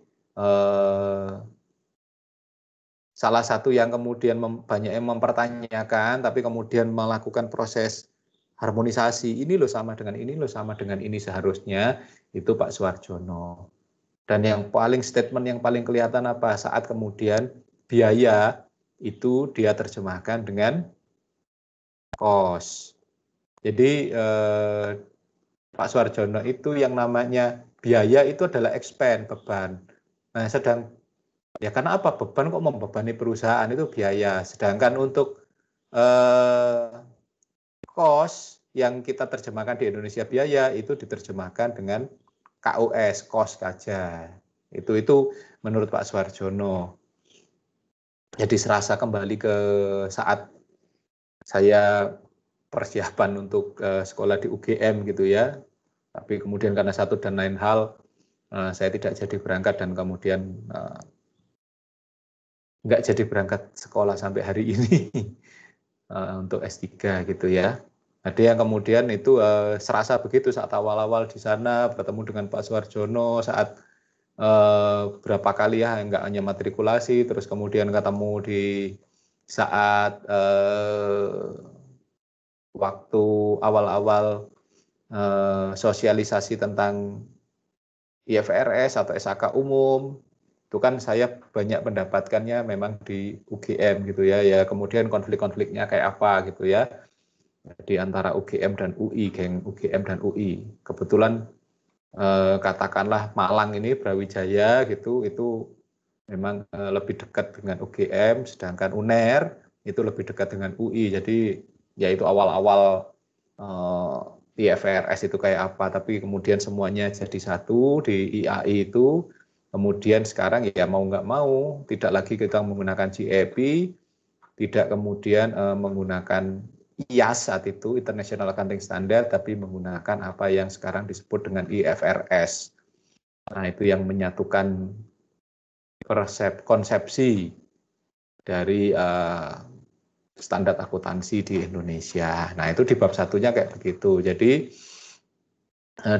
salah satu yang kemudian banyak yang mempertanyakan, tapi kemudian melakukan proses harmonisasi, ini loh sama dengan ini seharusnya, itu Pak Suarjono. Dan yang statement yang paling kelihatan apa? Saat kemudian biaya itu dia terjemahkan dengan cost. Jadi Pak Suarjono itu yang namanya biaya itu adalah expense, beban. Nah, ya karena apa? Beban kok membebani perusahaan itu biaya. Sedangkan untuk cost yang kita terjemahkan di Indonesia biaya itu diterjemahkan dengan KUS, cost saja. Itu menurut Pak Suarjono. Jadi serasa kembali ke saat saya persiapan untuk sekolah di UGM gitu ya. Tapi kemudian karena satu dan lain hal saya tidak jadi berangkat dan kemudian nggak jadi berangkat sekolah sampai hari ini untuk S3 gitu ya. Ada yang kemudian itu serasa begitu saat awal-awal di sana bertemu dengan Pak Suarjono saat berapa kali ya, nggak hanya matrikulasi, terus kemudian ketemu di saat waktu awal-awal sosialisasi tentang IFRS atau SAK umum, itu kan saya banyak mendapatkannya memang di UGM gitu ya, kemudian konflik-konfliknya kayak apa gitu ya, di antara UGM dan UI, geng UGM dan UI. Kebetulan katakanlah Malang ini Brawijaya gitu, itu memang lebih dekat dengan UGM, sedangkan UNER itu lebih dekat dengan UI. Jadi ya itu awal-awal IFRS itu kayak apa, tapi kemudian semuanya jadi satu di IAI itu. Kemudian sekarang ya mau nggak mau tidak lagi kita menggunakan GEP, tidak kemudian menggunakan IAS saat itu International Accounting Standard, tapi menggunakan apa yang sekarang disebut dengan IFRS. Nah itu yang menyatukan konsepsi dari standar akuntansi di Indonesia. Nah itu di bab satunya kayak begitu. Jadi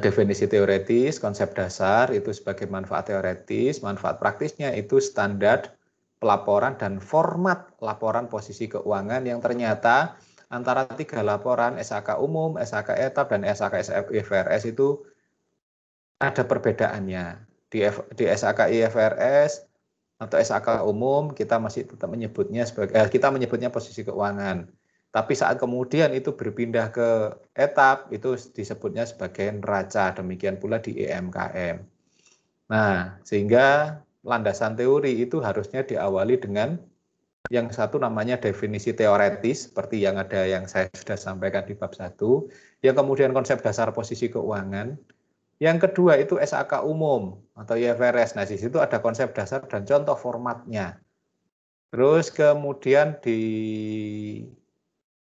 definisi teoretis, konsep dasar itu sebagai manfaat teoretis, manfaat praktisnya itu standar pelaporan dan format laporan posisi keuangan yang ternyata antara 3 laporan SAK umum, SAK etap, dan SAK IFRS itu ada perbedaannya. Di SAK IFRS atau SAK umum kita masih tetap menyebutnya posisi keuangan. Tapi saat kemudian itu berpindah ke etap itu disebutnya sebagai neraca. Demikian pula di EMKM. Nah, sehingga landasan teori itu harusnya diawali dengan yang satu namanya definisi teoretis, seperti yang saya sudah sampaikan di bab 1, yang kemudian konsep dasar posisi keuangan, yang kedua itu SAK umum atau IFRS. Nah, di situ ada konsep dasar dan contoh formatnya. Terus kemudian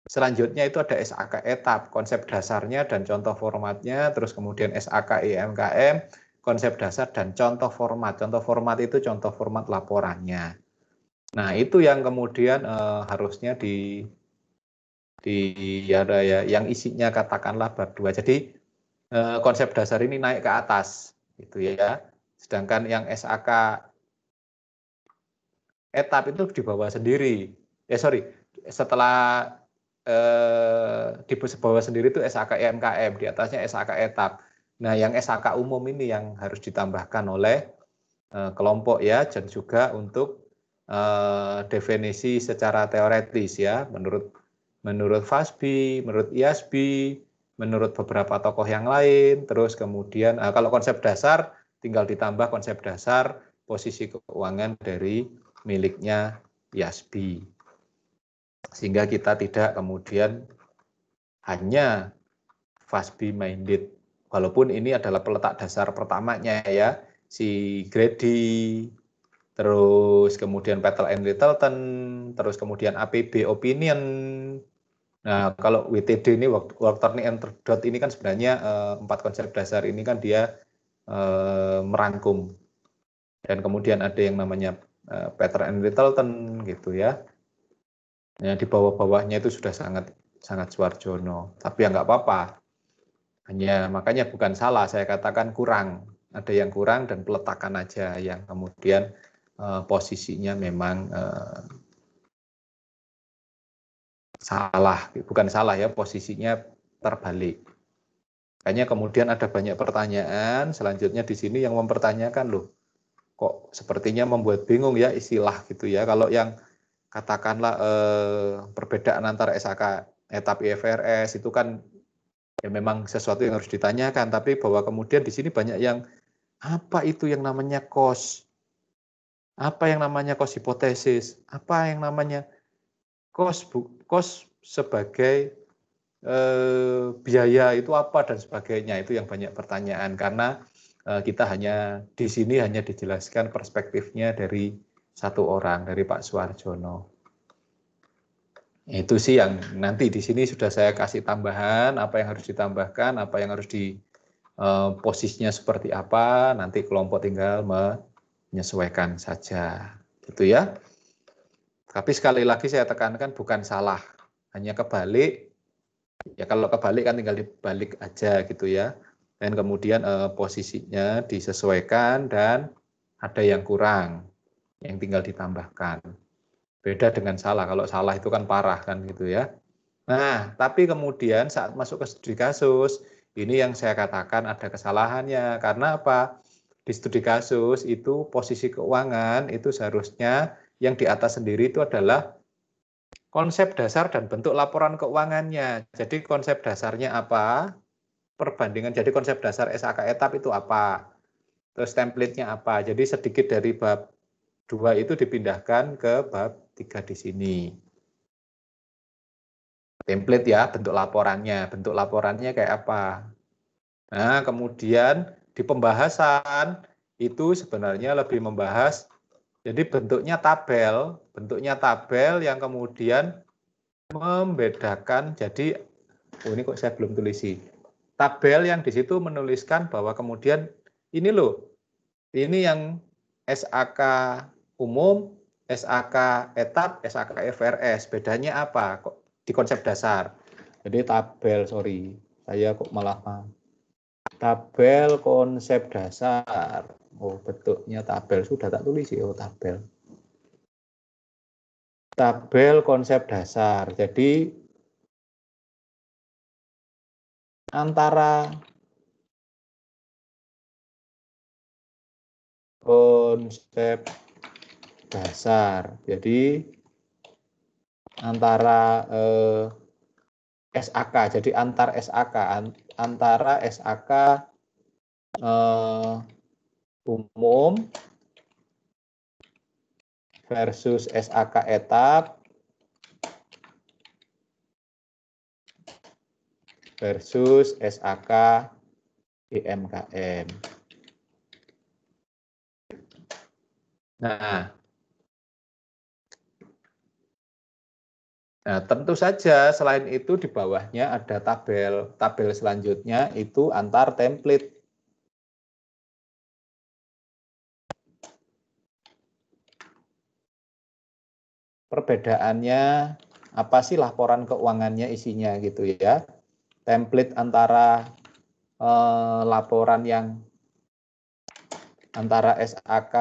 selanjutnya itu ada SAK etap, konsep dasarnya dan contoh formatnya, terus kemudian SAK IMKM, konsep dasar dan contoh format. Contoh format itu contoh format laporannya. Nah, itu yang kemudian harusnya yang isinya katakanlah bab 2. Jadi konsep dasar ini naik ke atas gitu ya. Sedangkan yang SAK etap itu di bawah sendiri. Setelah di bawah sendiri itu SAK IMKM, di atasnya SAK etap. Nah, yang SAK umum ini yang harus ditambahkan oleh kelompok ya, dan juga untuk definisi secara teoretis ya, menurut FASBI, menurut IASBI, menurut beberapa tokoh yang lain. Terus kemudian kalau konsep dasar tinggal ditambah konsep dasar posisi keuangan dari miliknya IASBI. Sehingga kita tidak kemudian hanya FASBI minded, walaupun ini adalah peletak dasar pertamanya ya, si Grady, terus kemudian Petel and Littleton, terus kemudian APB opinion. Nah, kalau WTD ini, Waterney and Dot ini kan sebenarnya 4 konsep dasar ini kan dia merangkum. Dan kemudian ada yang namanya Petel and Littleton gitu ya. Nah, di bawah-bawahnya itu sudah sangat Suarjono. Tapi ya nggak apa-apa. Makanya bukan salah, saya katakan kurang. Ada yang kurang dan peletakan aja yang kemudian posisinya memang salah, bukan salah ya, posisinya terbalik. Makanya kemudian ada banyak pertanyaan selanjutnya di sini yang mempertanyakan loh, kok sepertinya membuat bingung ya istilah gitu ya. Kalau yang katakanlah perbedaan antara SAK etap IFRS itu kan ya memang sesuatu yang harus ditanyakan, tapi bahwa kemudian di sini banyak yang apa itu yang namanya cost, apa yang namanya cost hipotesis, apa yang namanya cost sebagai biaya itu apa dan sebagainya. Itu yang banyak pertanyaan karena kita di sini hanya dijelaskan perspektifnya dari satu orang, dari Pak Suarjono. Itu sih yang nanti di sini sudah saya kasih tambahan, apa yang harus ditambahkan, apa yang harus posisinya seperti apa, nanti kelompok tinggal menyesuaikan saja, gitu ya. Tapi sekali lagi saya tekankan bukan salah, hanya kebalik. Ya kalau kebalik kan tinggal dibalik aja gitu ya. Dan kemudian posisinya disesuaikan dan ada yang kurang, yang tinggal ditambahkan. Beda dengan salah, kalau salah itu kan parah kan gitu ya. Nah, tapi kemudian saat masuk ke studi kasus, ini yang saya katakan ada kesalahannya. Karena apa? Di studi kasus itu posisi keuangan itu seharusnya yang di atas sendiri itu adalah konsep dasar dan bentuk laporan keuangannya. Jadi konsep dasarnya apa? Perbandingan. Jadi konsep dasar SAK etap itu apa? Terus template-nya apa? Jadi sedikit dari bab 2 itu dipindahkan ke bab 3 di sini. Template ya, bentuk laporannya. Bentuk laporannya kayak apa? Nah, kemudian di pembahasan itu sebenarnya lebih membahas, jadi bentuknya tabel yang kemudian membedakan. Jadi, ini kok saya belum tulisi. Tabel yang di situ menuliskan bahwa kemudian ini loh, ini yang SAK umum, SAK etap, SAK IFRS. Bedanya apa? Kok di konsep dasar. Jadi tabel, saya kok malah tabel konsep dasar. Oh, bentuknya tabel sudah tak tulis ya, tabel. Tabel konsep dasar. Jadi antara konsep dasar. Jadi antara SAK. Jadi antara SAK umum versus SAK etap versus SAK IMKM. Nah, tentu saja selain itu di bawahnya ada tabel selanjutnya itu antar template. Perbedaannya apa sih laporan keuangannya isinya gitu ya. Template antara laporan yang antara SAK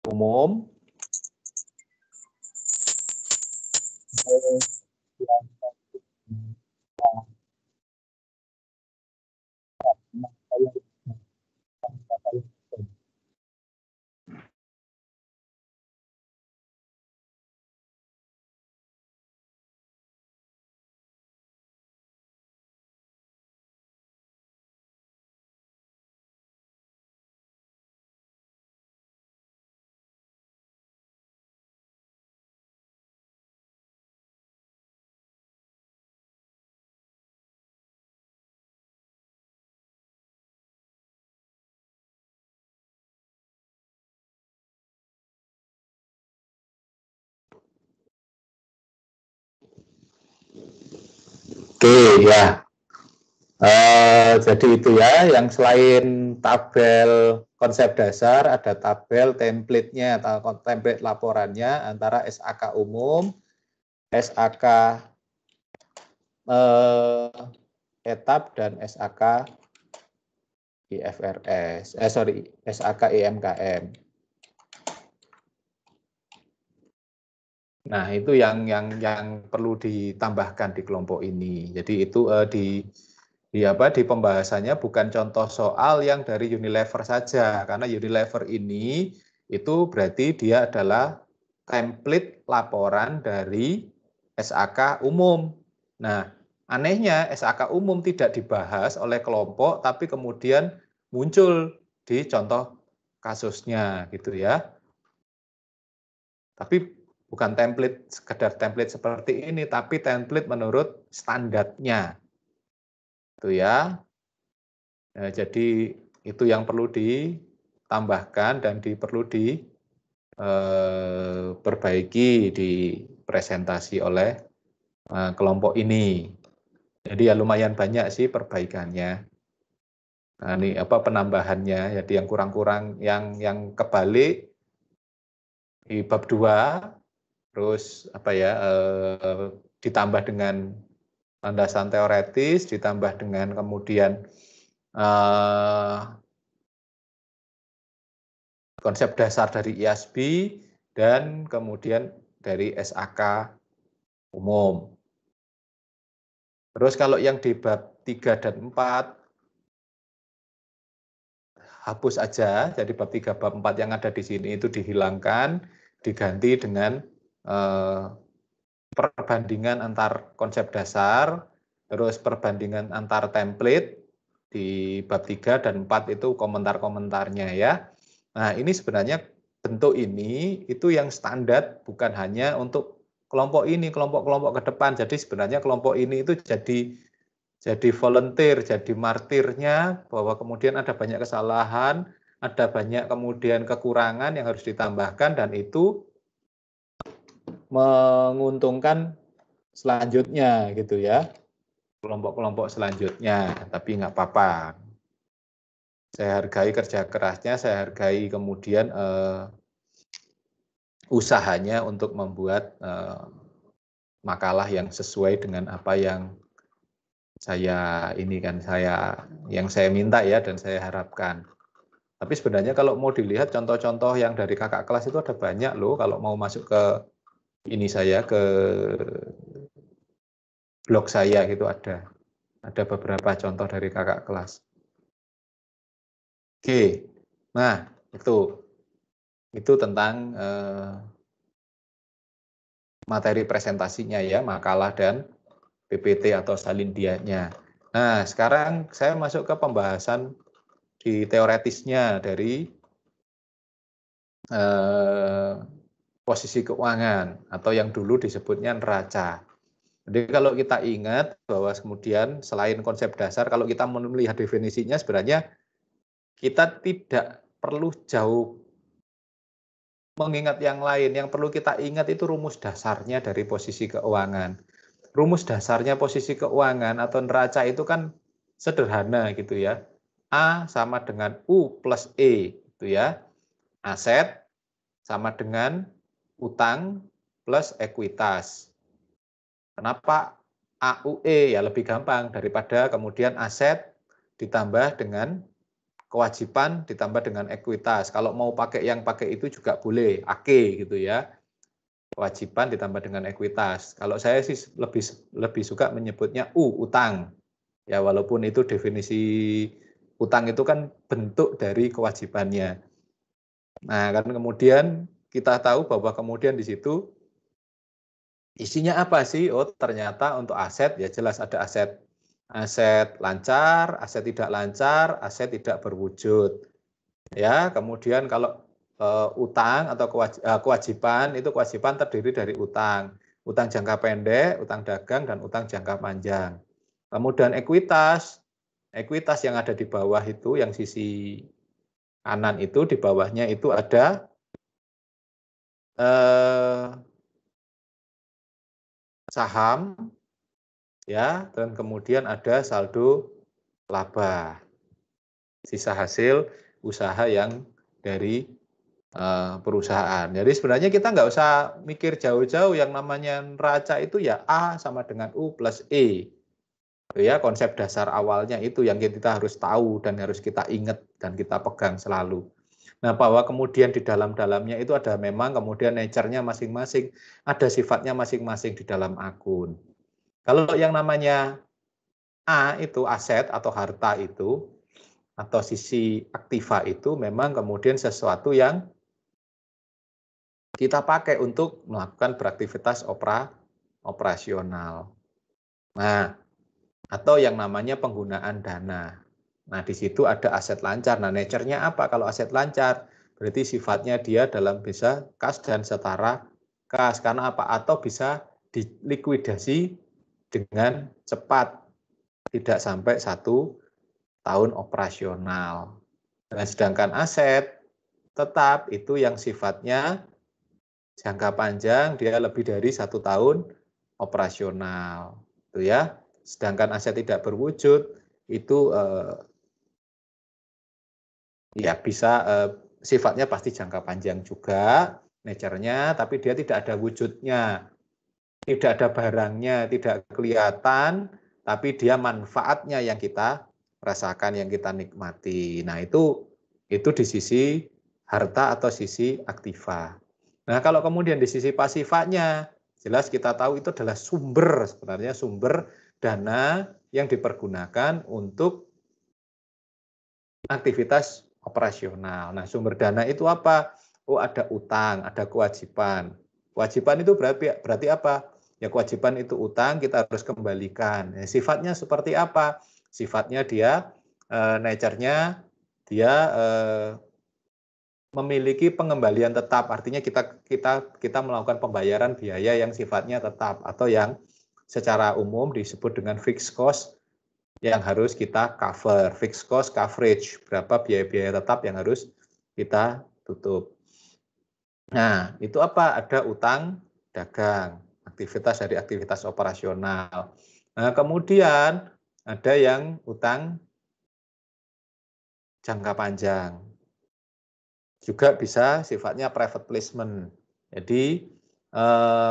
umum Oke ya, jadi itu ya, yang selain tabel konsep dasar, ada tabel template-nya atau template laporannya antara SAK umum, SAK etap, dan SAK IFRS, SAK IMKM. Nah, itu yang perlu ditambahkan di kelompok ini. Jadi itu di pembahasannya bukan contoh soal yang dari Unilever saja, karena Unilever ini itu berarti dia adalah template laporan dari SAK umum. Nah, anehnya SAK umum tidak dibahas oleh kelompok, tapi kemudian muncul di contoh kasusnya gitu ya. Tapi bukan template, sekedar template seperti ini, tapi template menurut standarnya. Itu ya. Nah, jadi itu yang perlu ditambahkan dan perlu diperbaiki di presentasi oleh kelompok ini. Jadi ya lumayan banyak sih perbaikannya. Nah, ini penambahannya, jadi yang kurang-kurang, yang kebalik di bab 2, terus ditambah dengan landasan teoretis, ditambah dengan kemudian konsep dasar dari IASB, dan kemudian dari SAK umum. Terus kalau yang di bab 3 dan 4, hapus aja, jadi bab 3, bab 4 yang ada di sini itu dihilangkan, diganti dengan perbandingan antar konsep dasar, terus perbandingan antar template di bab 3 dan 4 itu komentar-komentarnya ya. Nah, ini sebenarnya bentuk ini itu yang standar, bukan hanya untuk kelompok ini, kelompok-kelompok ke depan. Jadi sebenarnya kelompok ini itu jadi volunteer, jadi martirnya, bahwa kemudian ada banyak kesalahan, ada banyak kemudian kekurangan yang harus ditambahkan, dan itu menguntungkan selanjutnya gitu ya, kelompok-kelompok selanjutnya. Tapi nggak apa-apa, saya hargai kerja kerasnya, saya hargai kemudian usahanya untuk membuat makalah yang sesuai dengan apa yang yang saya minta ya, dan saya harapkan. Tapi sebenarnya kalau mau dilihat contoh-contoh yang dari kakak kelas itu ada banyak loh, kalau mau masuk ke ini saya, ke blog saya gitu ada beberapa contoh dari kakak kelas. Oke, nah itu tentang materi presentasinya ya, makalah dan PPT atau salindianya. Nah, sekarang saya masuk ke pembahasan di teoretisnya dari posisi keuangan atau yang dulu disebutnya neraca. Jadi kalau kita ingat bahwa kemudian selain konsep dasar, kalau kita melihat definisinya sebenarnya kita tidak perlu jauh mengingat yang lain. Yang perlu kita ingat itu rumus dasarnya dari posisi keuangan. Rumus dasarnya posisi keuangan atau neraca itu kan sederhana gitu ya. A sama dengan U plus E gitu ya. Aset sama dengan utang plus ekuitas. Kenapa AUE? Ya lebih gampang daripada kemudian aset ditambah dengan kewajiban ditambah dengan ekuitas. Kalau mau pakai yang pakai itu juga boleh, AKE gitu ya. Kewajiban ditambah dengan ekuitas. Kalau saya sih lebih suka menyebutnya utang. Ya walaupun itu definisi utang itu kan bentuk dari kewajibannya. Nah, kan kemudian kita tahu bahwa kemudian di situ isinya apa sih? Oh, ternyata untuk aset ya jelas ada aset lancar, aset tidak lancar, aset tidak berwujud. Ya, kemudian kalau utang atau kewajiban itu kewajiban terdiri dari utang jangka pendek, utang dagang dan utang jangka panjang. Kemudian ekuitas yang ada di bawah itu yang sisi kanan itu di bawahnya itu ada saham ya, dan kemudian ada saldo laba, sisa hasil usaha yang dari perusahaan. Jadi sebenarnya kita nggak usah mikir jauh-jauh, yang namanya neraca itu ya A sama dengan U plus E. Ya, konsep dasar awalnya itu yang kita harus tahu dan harus kita ingat dan kita pegang selalu. Nah, bahwa kemudian di dalam-dalamnya itu ada memang kemudian nature-nya masing-masing, ada sifatnya masing-masing di dalam akun. Kalau yang namanya A itu aset atau harta itu, atau sisi aktiva itu memang kemudian sesuatu yang kita pakai untuk melakukan beraktivitas operasional. Nah, atau yang namanya penggunaan dana. Nah, di situ ada aset lancar. Nah, nature-nya apa kalau aset lancar? Berarti sifatnya dia dalam bisa kas dan setara kas. Karena apa? Atau bisa dilikuidasi dengan cepat. Tidak sampai 1 tahun operasional. Dan sedangkan aset tetap itu yang sifatnya jangka panjang, dia lebih dari 1 tahun operasional. Itu ya. Sedangkan aset tidak berwujud itu ya bisa sifatnya pasti jangka panjang juga nature-nya, tapi dia tidak ada wujudnya, tidak ada barangnya, tidak kelihatan, tapi dia manfaatnya yang kita rasakan, yang kita nikmati. Nah, itu di sisi harta atau sisi aktiva. Nah, kalau kemudian di sisi pasifanya, jelas kita tahu itu adalah sebenarnya sumber dana yang dipergunakan untuk aktivitas operasional. Nah, sumber dana itu apa? Oh, ada utang, ada kewajiban. Kewajiban itu berarti apa? Ya, kewajiban itu utang, kita harus kembalikan. Ya, sifatnya seperti apa? Sifatnya dia, nature-nya dia memiliki pengembalian tetap. Artinya kita melakukan pembayaran biaya yang sifatnya tetap atau yang secara umum disebut dengan fixed cost yang harus kita cover, fixed cost coverage, berapa biaya-biaya tetap yang harus kita tutup. Nah, itu apa? Ada utang dagang, aktivitas dari aktivitas operasional. Nah, kemudian ada yang utang jangka panjang. Juga bisa sifatnya private placement. Jadi,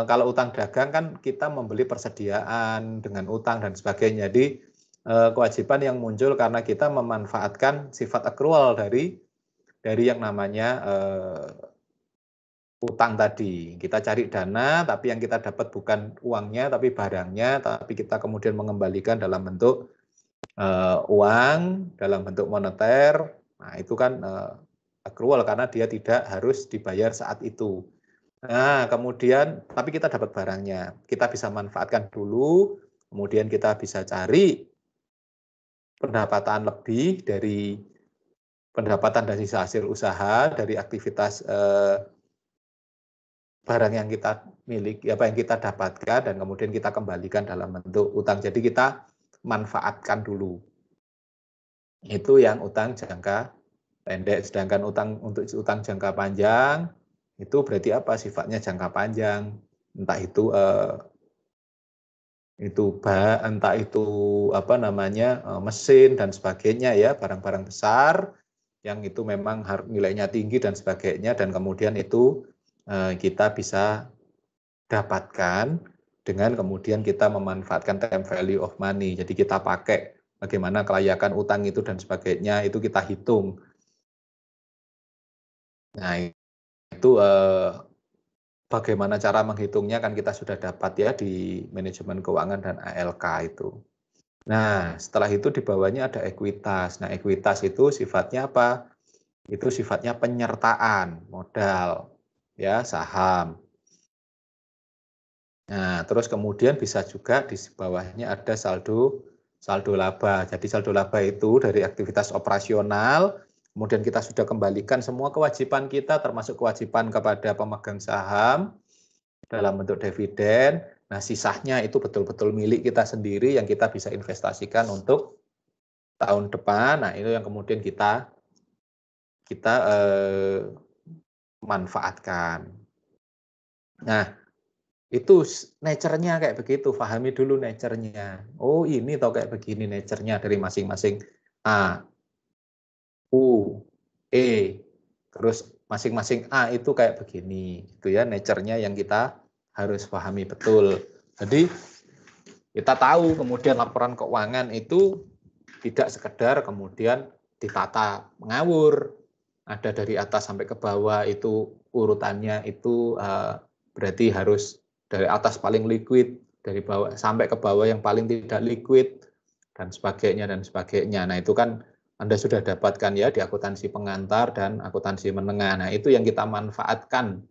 kalau utang dagang kan kita membeli persediaan dengan utang dan sebagainya. Jadi, kewajiban yang muncul karena kita memanfaatkan sifat accrual dari yang namanya utang tadi. Kita cari dana, tapi yang kita dapat bukan uangnya, tapi barangnya, tapi kita kemudian mengembalikan dalam bentuk uang, dalam bentuk moneter. Nah, itu kan accrual karena dia tidak harus dibayar saat itu. Nah, kemudian, tapi kita dapat barangnya. Kita bisa manfaatkan dulu, kemudian kita bisa cari pendapatan lebih dari pendapatan dari hasil usaha, dari aktivitas barang yang kita miliki, apa yang kita dapatkan, dan kemudian kita kembalikan dalam bentuk utang. Jadi kita manfaatkan dulu. Itu yang utang jangka pendek. Sedangkan untuk utang jangka panjang itu berarti apa? Sifatnya jangka panjang. Entah itu entah itu apa namanya mesin dan sebagainya ya, barang-barang besar yang itu memang nilainya tinggi dan sebagainya, dan kemudian itu kita bisa dapatkan dengan kemudian kita memanfaatkan time value of money. Jadi kita pakai bagaimana kelayakan utang itu dan sebagainya, itu kita hitung. Nah itu bagaimana cara menghitungnya kan kita sudah dapat ya di manajemen keuangan dan ALK itu. Nah, setelah itu di bawahnya ada ekuitas. Nah, ekuitas itu sifatnya apa? Itu sifatnya penyertaan modal, ya, saham. Nah, terus kemudian bisa juga di bawahnya ada saldo laba. Jadi saldo laba itu dari aktivitas operasional, kemudian kita sudah kembalikan semua kewajiban kita, termasuk kewajiban kepada pemegang saham dalam bentuk dividen. Nah, sisanya itu betul-betul milik kita sendiri yang kita bisa investasikan untuk tahun depan. Nah, itu yang kemudian kita manfaatkan. Nah, itu nature-nya kayak begitu, pahami dulu nature-nya. Oh, ini tau kayak begini nature-nya dari masing-masing A, U, E, terus masing-masing A itu kayak begini, itu ya nature-nya yang kita harus pahami betul. Jadi kita tahu kemudian laporan keuangan itu tidak sekedar kemudian ditata ngawur, ada dari atas sampai ke bawah, itu urutannya itu berarti harus dari atas paling liquid, dari bawah sampai ke bawah yang paling tidak liquid, dan sebagainya dan sebagainya. Nah itu kan Anda sudah dapatkan ya di akuntansi pengantar dan akuntansi menengah. Nah itu yang kita manfaatkan,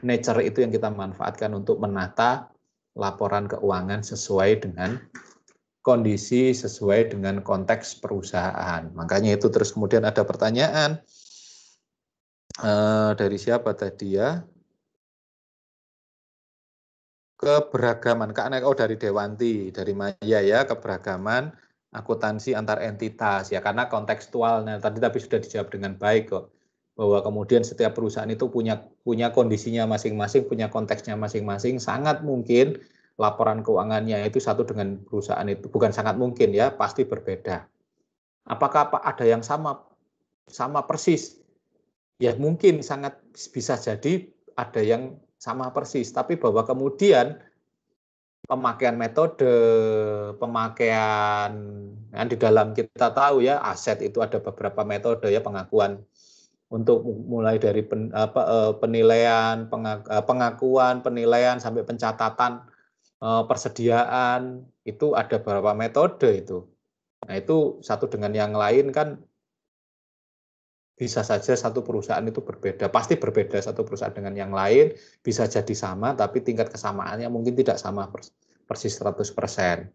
nature itu yang kita manfaatkan untuk menata laporan keuangan sesuai dengan kondisi, sesuai dengan konteks perusahaan. Makanya itu terus kemudian ada pertanyaan dari siapa tadi ya? Keberagaman, dari Dewanti, dari Maya ya, keberagaman akuntansi antar entitas ya, karena kontekstualnya tapi sudah dijawab dengan baik kok, bahwa kemudian setiap perusahaan itu punya kondisinya masing-masing, punya konteksnya masing-masing. Sangat mungkin laporan keuangannya itu satu dengan perusahaan itu, bukan sangat mungkin ya, pasti berbeda. Apakah ada yang sama persis? Ya mungkin sangat bisa jadi ada yang sama persis, tapi bahwa kemudian pemakaian metode, pemakaian di dalam kita tahu ya, aset itu ada beberapa metode ya, pengakuan untuk mulai dari penilaian, pengakuan, penilaian sampai pencatatan, persediaan, itu ada beberapa metode itu. Nah itu satu dengan yang lain kan bisa saja satu perusahaan itu berbeda, pasti berbeda satu perusahaan dengan yang lain, bisa jadi sama, tapi tingkat kesamaannya mungkin tidak sama persis 100%.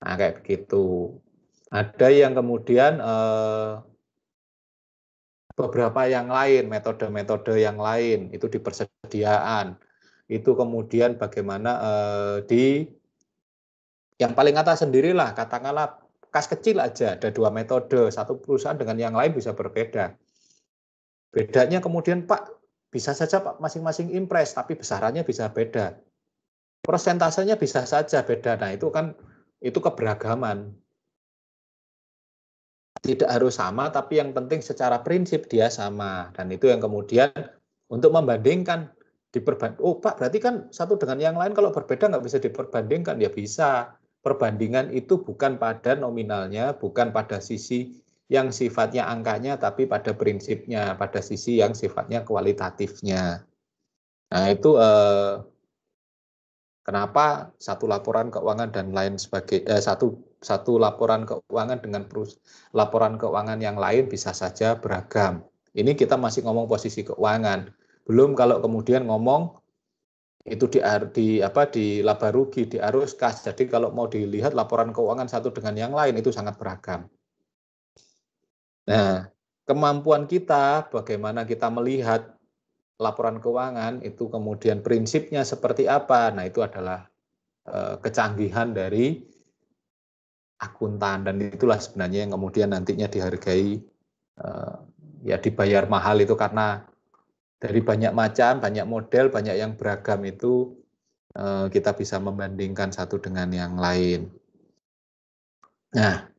Nah, kayak begitu. Ada yang kemudian beberapa yang lain, metode-metode yang lain, itu di persediaan. Itu kemudian bagaimana yang paling atas sendirilah, katakanlah, kas kecil aja, ada 2 metode, satu perusahaan dengan yang lain bisa berbeda. Bedanya kemudian Pak, bisa saja Pak masing-masing impres, tapi besarannya bisa beda. Persentasenya bisa saja beda. Nah itu kan, itu keberagaman. Tidak harus sama, tapi yang penting secara prinsip dia sama. Dan itu yang kemudian untuk membandingkan, oh Pak berarti kan satu dengan yang lain kalau berbeda nggak bisa diperbandingkan, ya bisa. Perbandingan itu bukan pada nominalnya, bukan pada sisi yang sifatnya angkanya, tapi pada prinsipnya, pada sisi yang sifatnya kualitatifnya. Nah itu kenapa satu laporan keuangan dan lain sebagainya, satu laporan keuangan dengan laporan keuangan yang lain bisa saja beragam. Ini kita masih ngomong posisi keuangan, belum kalau kemudian ngomong itu di laba rugi, di arus kas. Jadi kalau mau dilihat laporan keuangan satu dengan yang lain itu sangat beragam. Nah, kemampuan kita bagaimana kita melihat laporan keuangan itu kemudian prinsipnya seperti apa. Nah, itu adalah kecanggihan dari akuntan, dan itulah sebenarnya yang kemudian nantinya dihargai, ya dibayar mahal itu karena dari banyak macam, banyak model, banyak yang beragam itu kita bisa membandingkan satu dengan yang lain. Nah,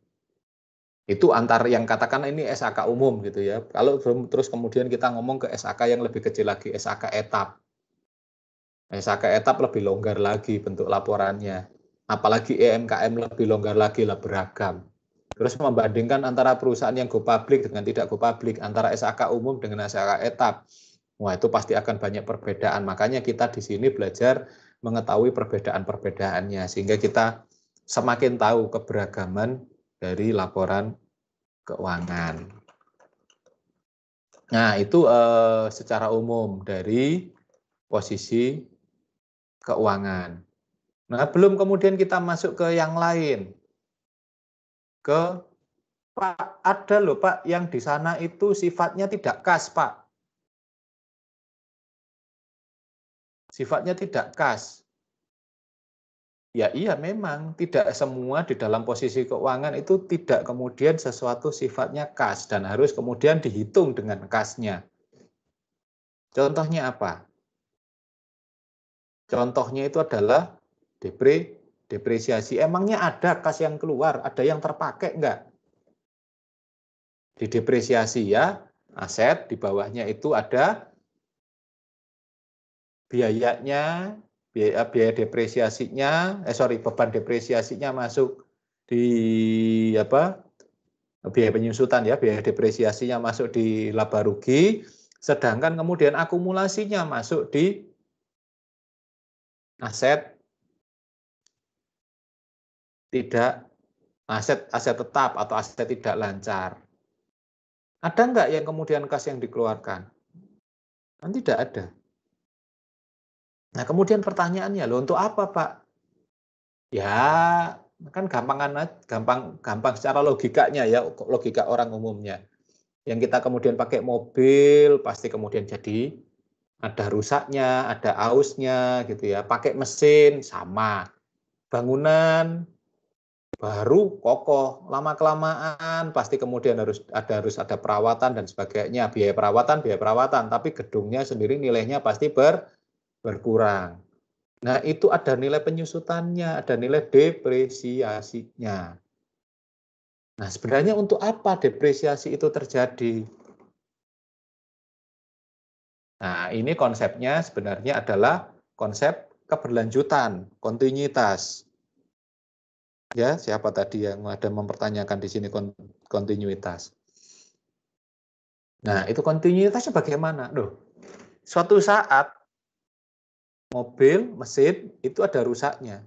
itu antar yang katakan ini SAK umum gitu ya. Kalau terus kemudian kita ngomong ke SAK yang lebih kecil lagi, SAK etap. SAK etap lebih longgar lagi bentuk laporannya. Apalagi EMKM lebih longgar lagi, lah beragam. Terus membandingkan antara perusahaan yang go public dengan tidak go public, antara SAK umum dengan SAK etap. Wah, itu pasti akan banyak perbedaan. Makanya kita di sini belajar mengetahui perbedaan-perbedaannya, sehingga kita semakin tahu keberagaman dari laporan keuangan. Nah, itu secara umum dari posisi keuangan. Nah, belum kemudian kita masuk ke yang lain. Pak, ada loh Pak, yang di sana itu sifatnya tidak kas, Pak. Sifatnya tidak kas. Ya iya, memang tidak semua di dalam posisi keuangan itu tidak kemudian sesuatu sifatnya kas dan harus kemudian dihitung dengan kasnya. Contohnya apa? Contohnya itu adalah depresiasi. Emangnya ada kas yang keluar, ada yang terpakai enggak? Di depresiasi ya, aset di bawahnya itu ada biayanya, biaya depresiasinya, beban depresiasinya masuk di biaya penyusutan ya, biaya depresiasinya masuk di laba rugi, sedangkan kemudian akumulasinya masuk di aset tetap atau aset tidak lancar. Ada enggak yang kemudian kas yang dikeluarkan? Kan tidak ada. Nah, kemudian pertanyaannya, loh untuk apa, Pak? Ya, kan gampang secara logikanya ya, logika orang umumnya. Yang kita kemudian pakai mobil, pasti kemudian jadi ada rusaknya, ada ausnya gitu ya. Pakai mesin sama. Bangunan baru kokoh, lama-kelamaan pasti kemudian harus ada perawatan dan sebagainya, biaya perawatan, tapi gedungnya sendiri nilainya pasti berkurang. Nah, itu ada nilai penyusutannya, ada nilai depresiasinya. Nah, sebenarnya untuk apa depresiasi itu terjadi? Nah, ini konsepnya sebenarnya adalah konsep keberlanjutan, kontinuitas. Ya, siapa tadi yang ada mempertanyakan di sini kontinuitas? Nah, itu kontinuitasnya bagaimana? Loh, suatu saat mobil, mesin itu ada rusaknya.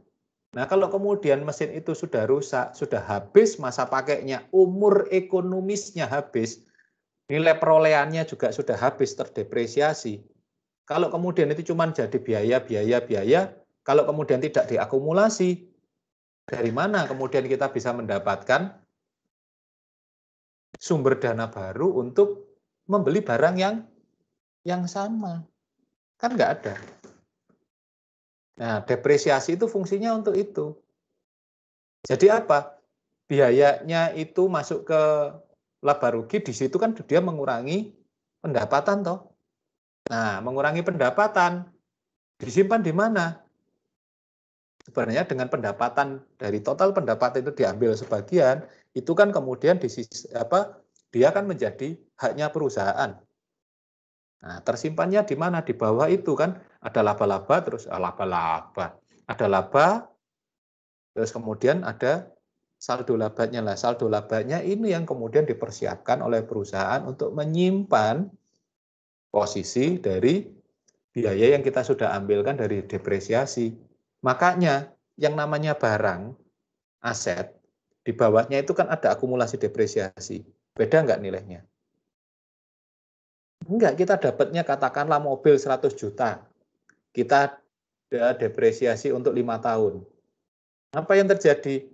Nah, kalau kemudian mesin itu sudah rusak, sudah habis masa pakainya, umur ekonomisnya habis, nilai perolehannya juga sudah habis, terdepresiasi. Kalau kemudian itu cuma jadi biaya, kalau kemudian tidak diakumulasi, dari mana kemudian kita bisa mendapatkan sumber dana baru untuk membeli barang yang sama? Kan nggak ada. Nah, depresiasi itu fungsinya untuk itu. Jadi apa? Biayanya itu masuk ke laba rugi, di situ kan dia mengurangi pendapatan toh. Nah, mengurangi pendapatan disimpan di mana? Sebenarnya dengan pendapatan dari total pendapatan itu diambil sebagian, itu kan kemudian dia kan menjadi haknya perusahaan. Nah, tersimpannya di mana? Di bawah itu kan ada laba-laba, terus laba-laba. Ada laba, terus kemudian ada saldo labanya. Lah, saldo labanya ini yang kemudian dipersiapkan oleh perusahaan untuk menyimpan posisi dari biaya yang kita sudah ambilkan dari depresiasi. Makanya yang namanya barang, aset, di bawahnya itu kan ada akumulasi depresiasi. Beda nggak nilainya? Enggak, kita dapatnya katakanlah mobil 100 juta. Kita depresiasi untuk 5 tahun. Apa yang terjadi?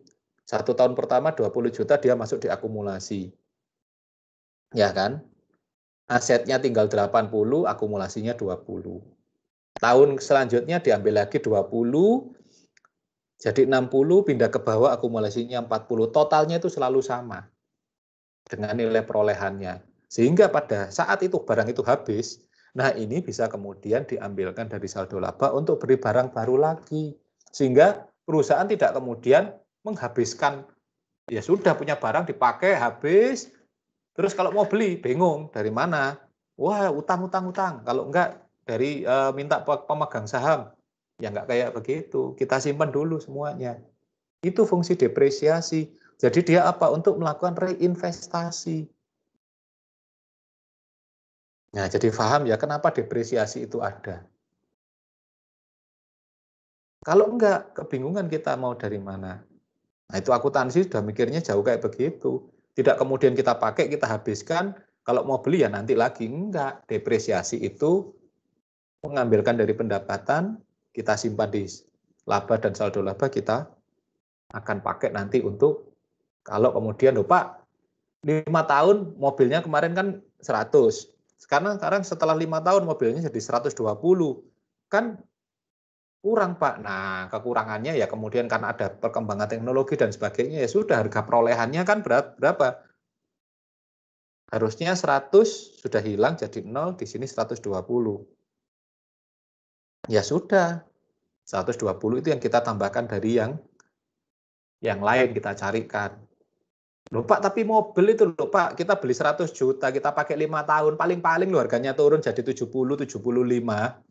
1 tahun pertama 20 juta dia masuk di akumulasi. Ya kan? Asetnya tinggal 80, akumulasinya 20. Tahun selanjutnya diambil lagi 20, jadi 60, pindah ke bawah, akumulasinya 40. Totalnya itu selalu sama dengan nilai perolehannya. Sehingga pada saat itu barang itu habis, nah ini bisa kemudian diambilkan dari saldo laba untuk beli barang baru lagi. Sehingga perusahaan tidak kemudian menghabiskan, ya sudah punya barang dipakai, habis, terus kalau mau beli, bingung, dari mana? Wah, utang. Kalau enggak, dari minta pemegang saham. Ya enggak kayak begitu, kita simpan dulu semuanya. Itu fungsi depresiasi. Jadi dia apa? Untuk melakukan reinvestasi. Nah, jadi paham ya kenapa depresiasi itu ada. Kalau enggak, kebingungan kita mau dari mana. Nah, itu akuntansi sudah mikirnya jauh kayak begitu. Tidak kemudian kita pakai, kita habiskan, kalau mau beli ya nanti lagi. Enggak, depresiasi itu mengambilkan dari pendapatan, kita simpan di laba dan saldo laba, kita akan pakai nanti untuk, kalau kemudian, loh Pak, 5 tahun mobilnya kemarin kan 100. Sekarang setelah 5 tahun mobilnya jadi 120. Kan kurang Pak. Nah, kekurangannya ya kemudian karena ada perkembangan teknologi dan sebagainya, ya sudah harga perolehannya kan berapa? Harusnya 100 sudah hilang jadi 0, di sini 120. Ya sudah, 120 itu yang kita tambahkan dari yang lain kita carikan. Loh Pak, tapi mobil itu loh Pak, kita beli 100 juta, kita pakai 5 tahun, paling-paling loh harganya turun jadi 70, 75.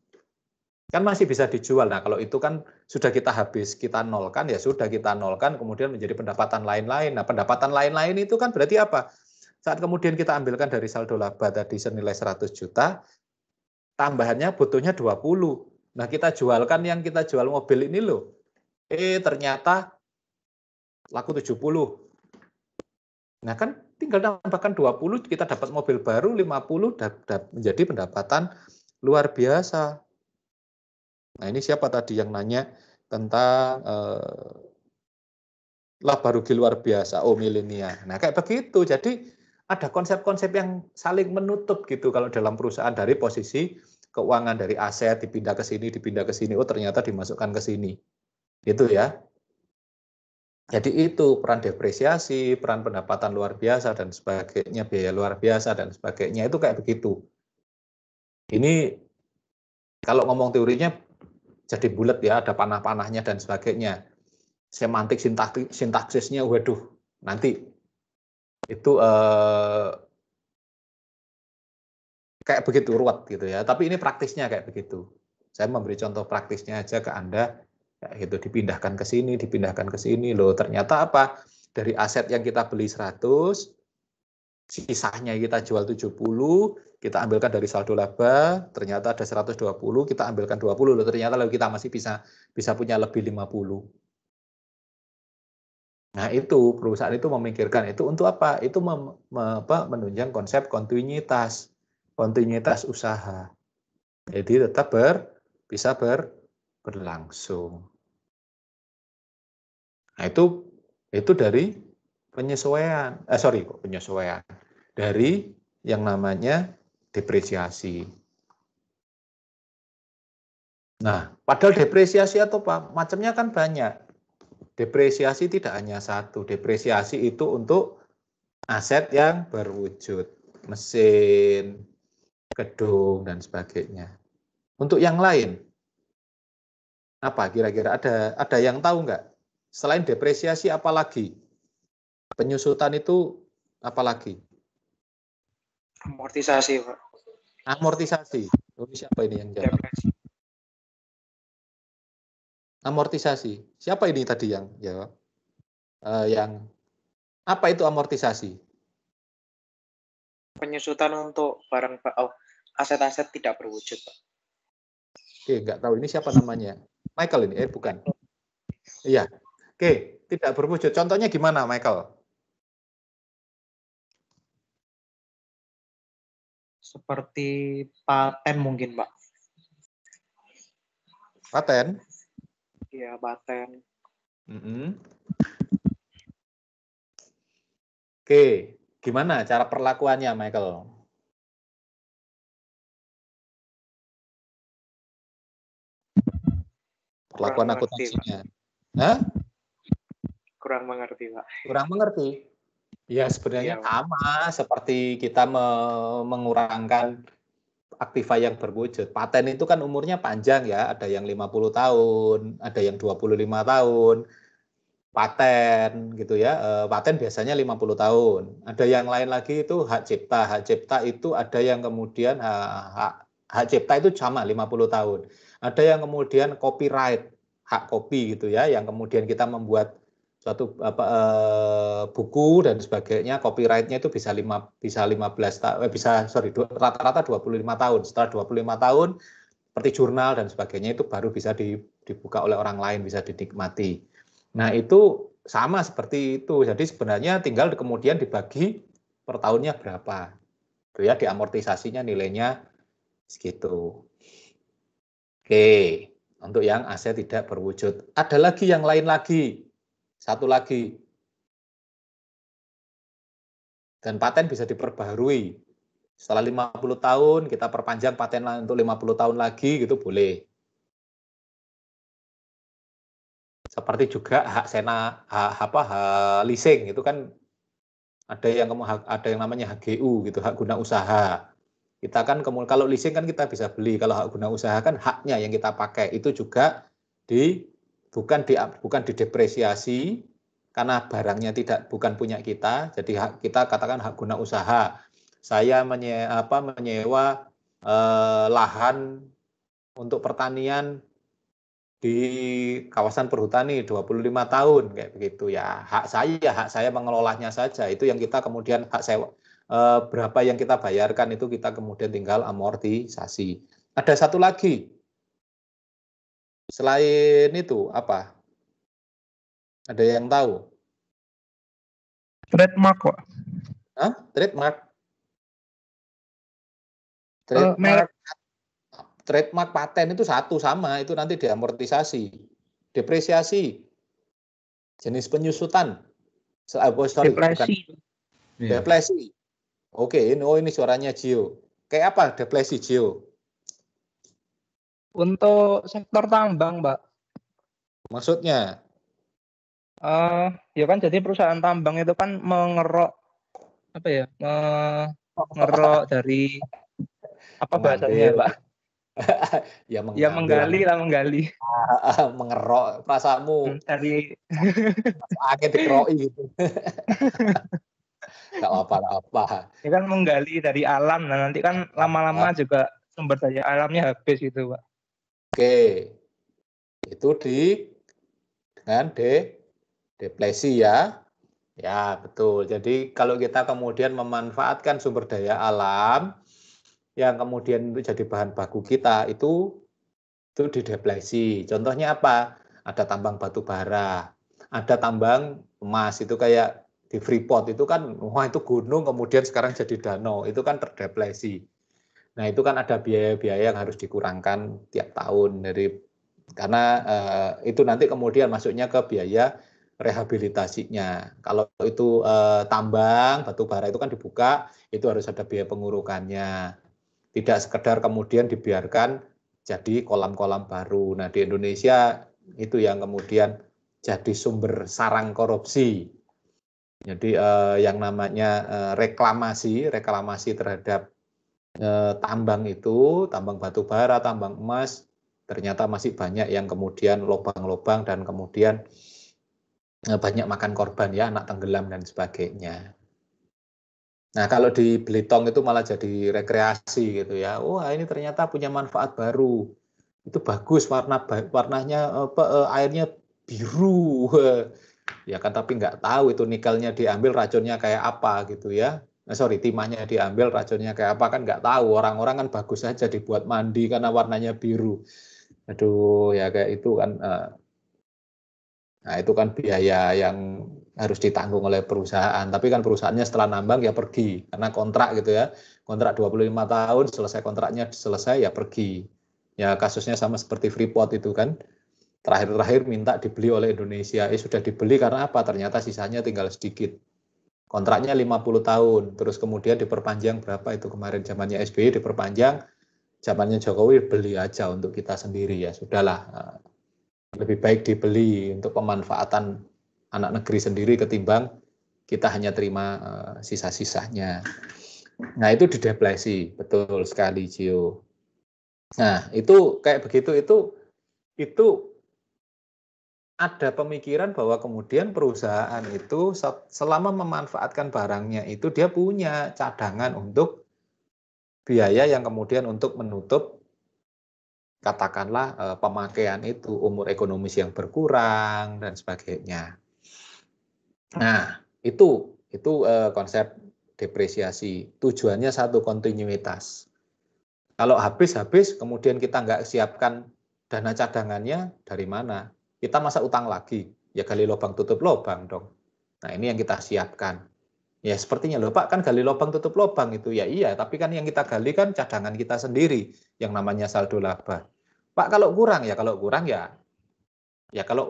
Kan masih bisa dijual. Nah, kalau itu kan sudah kita habis, kita nolkan, ya sudah kita nolkan, kemudian menjadi pendapatan lain-lain. Nah, pendapatan lain-lain itu kan berarti apa? Saat kemudian kita ambilkan dari saldo laba tadi senilai 100 juta, tambahannya butuhnya 20. Nah, kita jualkan yang kita jual mobil ini loh. Ternyata laku 70. Nah, kan tinggal tambahkan 20, kita dapat mobil baru, 50 menjadi pendapatan luar biasa. Nah, ini siapa tadi yang nanya tentang laba rugi luar biasa? Oh, milenial. Nah, kayak begitu. Jadi ada konsep-konsep yang saling menutup gitu kalau dalam perusahaan, dari posisi keuangan, dari aset dipindah ke sini, oh ternyata dimasukkan ke sini. Gitu ya. Jadi itu peran depresiasi, peran pendapatan luar biasa dan sebagainya, biaya luar biasa dan sebagainya, itu kayak begitu. Ini kalau ngomong teorinya jadi bulat ya, ada panah-panahnya dan sebagainya. Semantik sintaksisnya, waduh, nanti itu kayak begitu ruwet gitu ya. Tapi ini praktisnya kayak begitu. Saya memberi contoh praktisnya aja ke Anda. Kayak gitu, dipindahkan ke sini, loh ternyata apa? Dari aset yang kita beli 100, sisanya kita jual 70, kita ambilkan dari saldo laba, ternyata ada 120, kita ambilkan 20, loh ternyata lalu kita masih bisa punya lebih 50. Nah, itu perusahaan itu memikirkan itu untuk apa? Itu menunjang konsep kontinuitas usaha. Jadi tetap bisa berlangsung. Nah, itu dari penyesuaian. Dari yang namanya depresiasi. Nah, padahal depresiasi atau apa? Macamnya kan banyak. Depresiasi tidak hanya satu. Depresiasi itu untuk aset yang berwujud, mesin, gedung, dan sebagainya. Untuk yang lain, apa kira-kira ada yang tahu nggak? Selain depresiasi apa lagi? Penyusutan itu apa lagi? Amortisasi, Pak. Amortisasi. Oh, siapa ini yang jawab? Amortisasi. Siapa ini tadi yang jawab? Yang apa itu amortisasi? Penyusutan untuk barang aset-aset tidak berwujud, Pak. Oke, nggak tahu ini siapa namanya. Michael ini, bukan. Iya. Oke, tidak berwujud. Contohnya gimana, Michael? Seperti paten mungkin, Pak. Paten. Iya, paten. Oke, gimana cara perlakuannya, Michael? Perlakuan akuntansinya. Hah? Kurang mengerti, Pak. Kurang mengerti. Ya sebenarnya sama seperti kita mengurangkan aktiva yang berwujud. Paten itu kan umurnya panjang ya, ada yang 50 tahun, ada yang 25 tahun. Paten gitu ya, paten biasanya 50 tahun. Ada yang lain lagi itu hak cipta. Hak cipta itu ada yang kemudian hak cipta itu sama 50 tahun. Ada yang kemudian copyright, hak kopi gitu ya, yang kemudian kita membuat suatu buku dan sebagainya, copyrightnya itu bisa 15 tahun, rata-rata 25 tahun. Setelah 25 tahun seperti jurnal dan sebagainya itu baru bisa dibuka oleh orang lain, bisa dinikmati. Nah, itu sama seperti itu. Jadi sebenarnya tinggal kemudian dibagi per tahunnya berapa. Itu ya, diamortisasinya nilainya segitu. Oke, untuk yang aset tidak berwujud. Ada lagi yang lain lagi. Satu lagi. Dan paten bisa diperbaharui. Setelah 50 tahun kita perpanjang paten untuk 50 tahun lagi gitu boleh. Seperti juga hak leasing itu kan ada yang namanya HGU gitu, hak guna usaha. Kita kan kalau leasing kan kita bisa beli, kalau hak guna usaha kan haknya yang kita pakai itu juga bukan didepresiasi karena barangnya bukan punya kita, jadi kita katakan hak guna usaha. Saya menyewa lahan untuk pertanian di kawasan perhutani 25 tahun kayak begitu ya, hak saya mengelolanya saja, itu yang kita kemudian hak sewa berapa yang kita bayarkan itu kita kemudian tinggal amortisasi. Ada satu lagi selain itu apa? Ada yang tahu? Trademark kok. Hah? Trademark? Trademark paten itu satu sama, itu nanti diamortisasi. Depresiasi, jenis penyusutan, depresi. Oke, ini suaranya Gio. Kayak apa depresi, Gio? Untuk sektor tambang, Mbak. Maksudnya? Ya kan jadi perusahaan tambang itu kan mengerok mengerok dari apa bahasanya, Pak? Ya menggali. Mengerok perasaanmu dari angin dikeroi gitu. Gak apa-apa. Ya kan menggali dari alam, nah nanti kan lama-lama juga sumber daya alamnya habis gitu, Pak. Oke, itu dengan depresi ya. Ya betul. Jadi kalau kita kemudian memanfaatkan sumber daya alam yang kemudian itu jadi bahan baku kita itu didepresi. Contohnya apa? Ada tambang batu bara, ada tambang emas, itu kayak di Freeport itu kan, wah itu gunung kemudian sekarang jadi danau, itu kan terdepresi. Nah itu kan ada biaya-biaya yang harus dikurangkan tiap tahun karena itu nanti kemudian masuknya ke biaya rehabilitasinya. Kalau itu tambang batu bara itu kan dibuka, itu harus ada biaya pengurukannya. Tidak sekedar kemudian dibiarkan jadi kolam-kolam baru. Nah di Indonesia itu yang kemudian jadi sumber sarang korupsi. Jadi yang namanya reklamasi terhadap tambang itu, tambang batu bara, tambang emas, ternyata masih banyak yang kemudian lobang-lobang dan kemudian banyak makan korban ya, anak tenggelam dan sebagainya. Nah kalau di Belitung itu malah jadi rekreasi gitu ya. Wah ini ternyata punya manfaat baru. Itu bagus warnanya airnya biru. Ya kan tapi nggak tahu itu nikelnya diambil racunnya kayak apa gitu ya. Timahnya diambil racunnya kayak apa kan nggak tahu. Orang-orang kan bagus saja dibuat mandi karena warnanya biru. Aduh ya kayak itu kan. Nah itu kan biaya yang harus ditanggung oleh perusahaan. Tapi kan perusahaannya setelah nambang ya pergi. Karena kontrak gitu ya. Kontrak 25 tahun, selesai kontraknya selesai ya pergi. Ya kasusnya sama seperti Freeport itu kan, terakhir-terakhir minta dibeli oleh Indonesia, sudah dibeli karena apa? Ternyata sisanya tinggal sedikit. Kontraknya 50 tahun, terus kemudian diperpanjang berapa itu kemarin zamannya SBY diperpanjang, zamannya Jokowi beli aja untuk kita sendiri ya sudahlah. Lebih baik dibeli untuk pemanfaatan anak negeri sendiri ketimbang kita hanya terima sisa-sisanya. Nah itu didepresi, betul sekali Gio. Nah itu kayak begitu itu ada pemikiran bahwa kemudian perusahaan itu selama memanfaatkan barangnya itu dia punya cadangan untuk biaya yang kemudian untuk menutup katakanlah pemakaian itu, umur ekonomis yang berkurang dan sebagainya. Nah itu konsep depresiasi. Tujuannya satu, kontinuitas. Kalau habis kemudian kita nggak siapkan dana cadangannya, dari mana? Kita masa utang lagi, ya gali lubang tutup lubang dong. Nah ini yang kita siapkan. Ya sepertinya loh Pak kan gali lubang tutup lubang itu ya iya, tapi kan yang kita gali kan cadangan kita sendiri yang namanya saldo laba. Pak kalau kurang ya kalau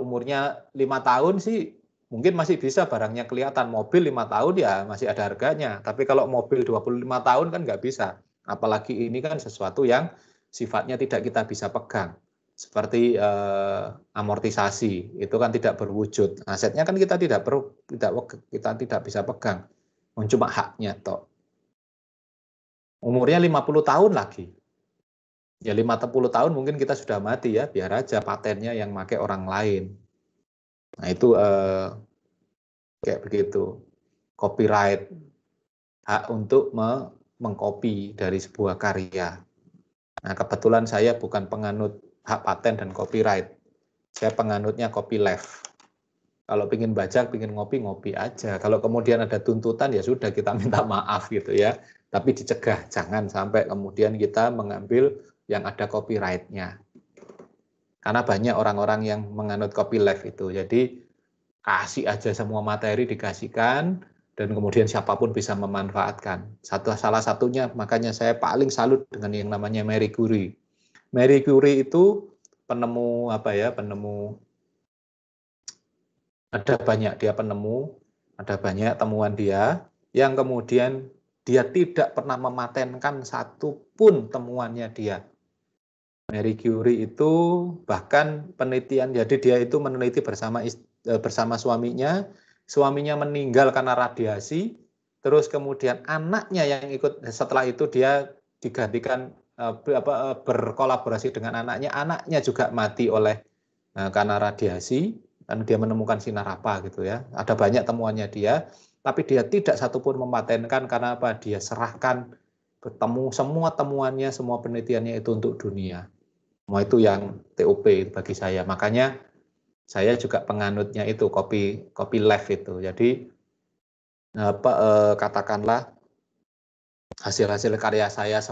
umurnya 5 tahun sih mungkin masih bisa barangnya kelihatan. Mobil 5 tahun ya masih ada harganya, tapi kalau mobil 25 tahun kan nggak bisa. Apalagi ini kan sesuatu yang sifatnya tidak kita bisa pegang. Seperti amortisasi itu kan tidak berwujud, asetnya kan kita tidak bisa pegang, cuma haknya toh. Umurnya 50 tahun lagi, ya 50 tahun mungkin kita sudah mati ya, biar aja patennya yang pakai orang lain. Nah itu kayak begitu, copyright, hak untuk mengcopy dari sebuah karya. Nah kebetulan saya bukan penganut hak paten dan copyright. Saya penganutnya copyleft. Kalau ingin baca, ingin ngopi aja. Kalau kemudian ada tuntutan ya sudah kita minta maaf gitu ya. Tapi dicegah, jangan sampai kemudian kita mengambil yang ada copyright-nya. Karena banyak orang-orang yang menganut copyleft itu. Jadi kasih aja semua materi dikasihkan dan kemudian siapapun bisa memanfaatkan. Salah satunya makanya saya paling salut dengan yang namanya Marie Curie. Marie Curie itu penemu ada banyak temuan dia yang kemudian dia tidak pernah mematenkan satupun temuannya dia. Marie Curie itu bahkan penelitian, jadi dia itu meneliti bersama suaminya meninggal karena radiasi, terus kemudian anaknya yang ikut setelah itu dia digantikan berkolaborasi dengan anaknya juga mati karena radiasi, karena dia menemukan sinar apa gitu ya. Ada banyak temuannya dia, tapi dia tidak satupun mematenkan karena apa? Dia serahkan semua temuannya, semua penelitiannya itu untuk dunia. Semua itu yang TOP bagi saya. Makanya saya juga penganutnya itu copyleft itu. Jadi katakanlah hasil-hasil karya saya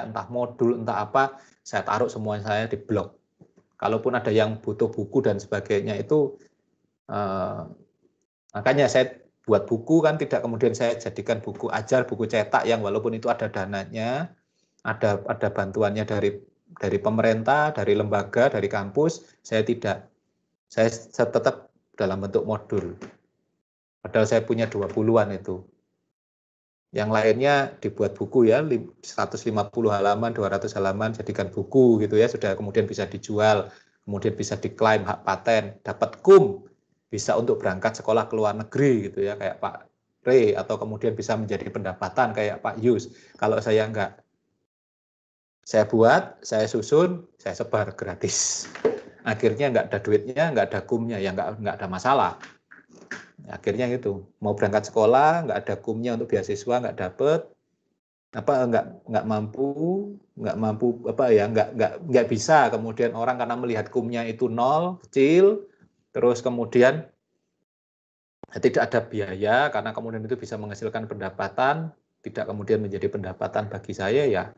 entah modul entah apa saya taruh semua saya di blog. Kalaupun ada yang butuh buku dan sebagainya itu makanya saya buat buku kan tidak kemudian saya jadikan buku ajar, buku cetak yang walaupun itu ada dananya, ada bantuannya dari pemerintah, dari lembaga, dari kampus, saya tidak. Saya tetap dalam bentuk modul. Padahal saya punya 20-an itu. Yang lainnya dibuat buku ya, 150 halaman, 200 halaman, jadikan buku gitu ya, sudah kemudian bisa dijual, kemudian bisa diklaim hak paten, dapat kum, bisa untuk berangkat sekolah ke luar negeri gitu ya, kayak Pak Re, atau kemudian bisa menjadi pendapatan kayak Pak Yus. Kalau saya enggak, saya buat, saya susun, saya sebar gratis. Akhirnya enggak ada duitnya, enggak ada kumnya, ya enggak ada masalah. Akhirnya gitu, mau berangkat sekolah nggak ada kumnya untuk beasiswa nggak dapet, nggak bisa. Kemudian orang karena melihat kumnya itu 0 kecil, terus kemudian tidak ada biaya karena kemudian itu bisa menghasilkan pendapatan, tidak kemudian menjadi pendapatan bagi saya ya.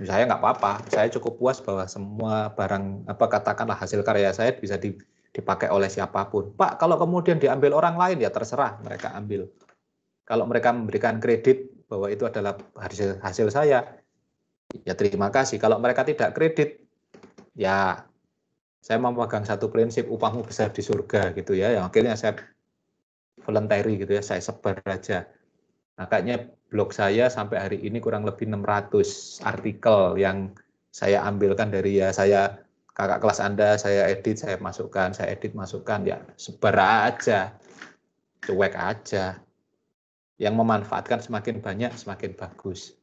Saya nggak apa-apa, saya cukup puas bahwa semua barang katakanlah hasil karya saya bisa dipakai oleh siapapun. Pak, kalau kemudian diambil orang lain ya terserah mereka ambil. Kalau mereka memberikan kredit bahwa itu adalah hasil saya, ya terima kasih. Kalau mereka tidak kredit, ya saya memegang satu prinsip, upahmu besar di surga gitu ya. Yang akhirnya saya voluntary gitu ya, saya sebar aja. Makanya blog saya sampai hari ini kurang lebih 600 artikel yang saya ambilkan dari ya saya kakak kelas Anda, saya edit, saya masukkan, saya edit, masukkan, ya sebar aja, cuek aja. Yang memanfaatkan semakin banyak, semakin bagus.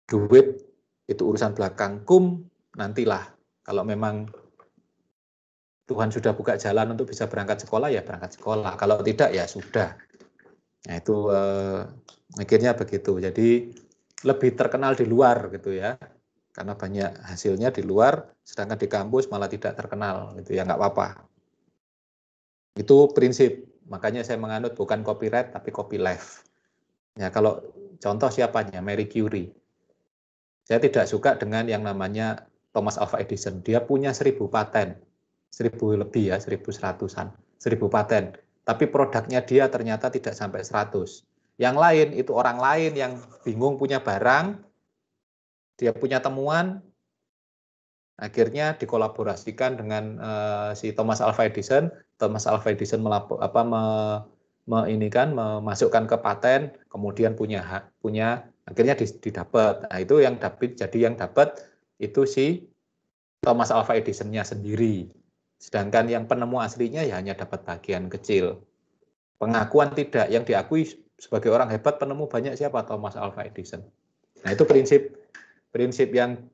Duit itu urusan belakang, nantilah. Kalau memang Tuhan sudah buka jalan untuk bisa berangkat sekolah, ya berangkat sekolah. Kalau tidak, ya sudah. Nah itu akhirnya begitu. Jadi lebih terkenal di luar gitu ya. Karena banyak hasilnya di luar, sedangkan di kampus malah tidak terkenal gitu ya, nggak apa-apa. Itu prinsip. Makanya saya menganut bukan copyright tapi copyleft. Ya kalau contoh siapanya? Marie Curie. Saya tidak suka dengan yang namanya Thomas Alva Edison. Dia punya 1000 paten. 1000 lebih ya, 1100-an. 1000 paten. Tapi produknya dia ternyata tidak sampai 100. Yang lain itu orang lain yang bingung punya barang, dia punya temuan, akhirnya dikolaborasikan dengan si Thomas Alva Edison. Thomas Alva Edison memasukkan ke paten, kemudian punya akhirnya didapat. Nah itu yang dapat itu si Thomas Alva Edison-nya sendiri. Sedangkan yang penemu aslinya ya hanya dapat bagian kecil. Pengakuan tidak, yang diakui sebagai orang hebat penemu banyak siapa? Thomas Alva Edison. Nah itu prinsip yang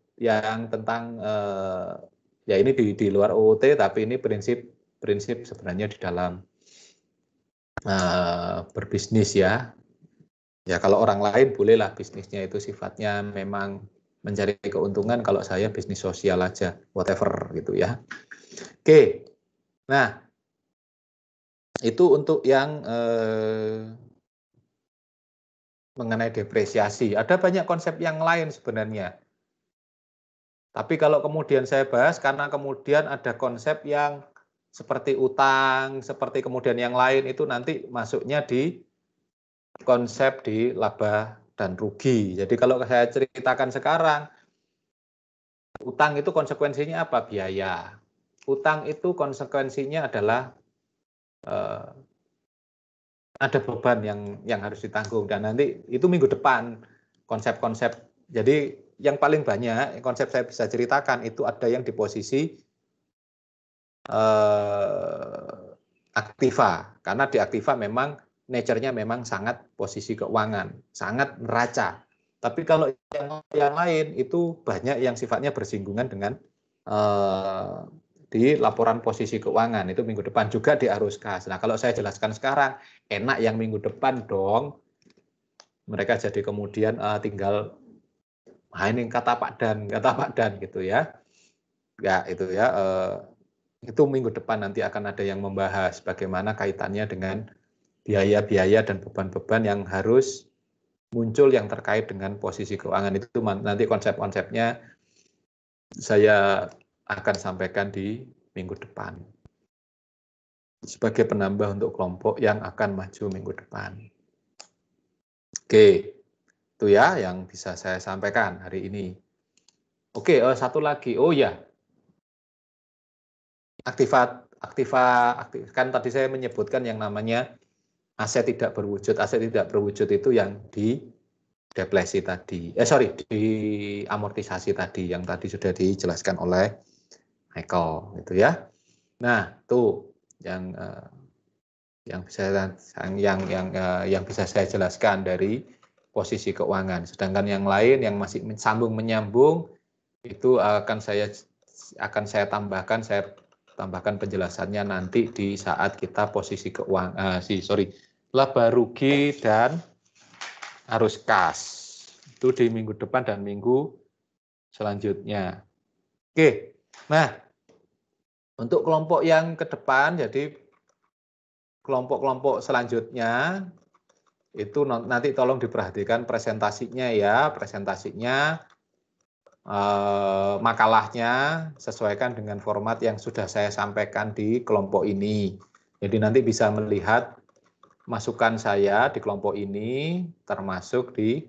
tentang ya ini di luar OOT, tapi ini prinsip sebenarnya di dalam berbisnis ya. Ya kalau orang lain bolehlah bisnisnya itu sifatnya memang mencari keuntungan, kalau saya bisnis sosial aja, whatever gitu ya. Oke, nah itu untuk yang mengenai depresiasi. Ada banyak konsep yang lain sebenarnya. Tapi kalau kemudian saya bahas, karena kemudian ada konsep yang seperti utang, seperti kemudian yang lain, itu nanti masuknya di konsep di laba dan rugi. Jadi kalau saya ceritakan sekarang, utang itu konsekuensinya apa? Biaya. Utang itu konsekuensinya adalah ada beban yang harus ditanggung. Dan nanti itu minggu depan konsep-konsep. Jadi yang paling banyak konsep saya bisa ceritakan itu ada yang di posisi aktiva, karena di aktiva memang nature-nya memang sangat posisi keuangan, sangat neraca. Tapi kalau yang lain itu banyak yang sifatnya bersinggungan dengan di laporan posisi keuangan, itu minggu depan juga di arus kas. Nah kalau saya jelaskan sekarang, enak yang minggu depan dong. Mereka jadi kemudian tinggal ini kata Pak Dan gitu ya. Ya itu ya. Itu minggu depan nanti akan ada yang membahas bagaimana kaitannya dengan biaya-biaya dan beban-beban yang harus muncul yang terkait dengan posisi keuangan. Itu nanti konsep-konsepnya saya akan sampaikan di minggu depan sebagai penambah untuk kelompok yang akan maju minggu depan. Oke, itu ya yang bisa saya sampaikan hari ini. Oke, satu lagi. Oh ya, aktiva kan tadi saya menyebutkan yang namanya aset tidak berwujud. Aset tidak berwujud itu yang di depresi tadi. Di amortisasi tadi yang tadi sudah dijelaskan oleh Michael gitu ya. Nah, tuh yang bisa saya jelaskan dari posisi keuangan. Sedangkan yang lain yang masih sambung menyambung itu akan saya tambahkan penjelasannya nanti di saat kita posisi keuangan laba rugi dan arus kas. Itu di minggu depan dan minggu selanjutnya. Oke. Nah, untuk kelompok yang ke depan, jadi kelompok-kelompok selanjutnya itu nanti tolong diperhatikan presentasinya ya, makalahnya sesuaikan dengan format yang sudah saya sampaikan di kelompok ini. Jadi nanti bisa melihat masukan saya di kelompok ini termasuk di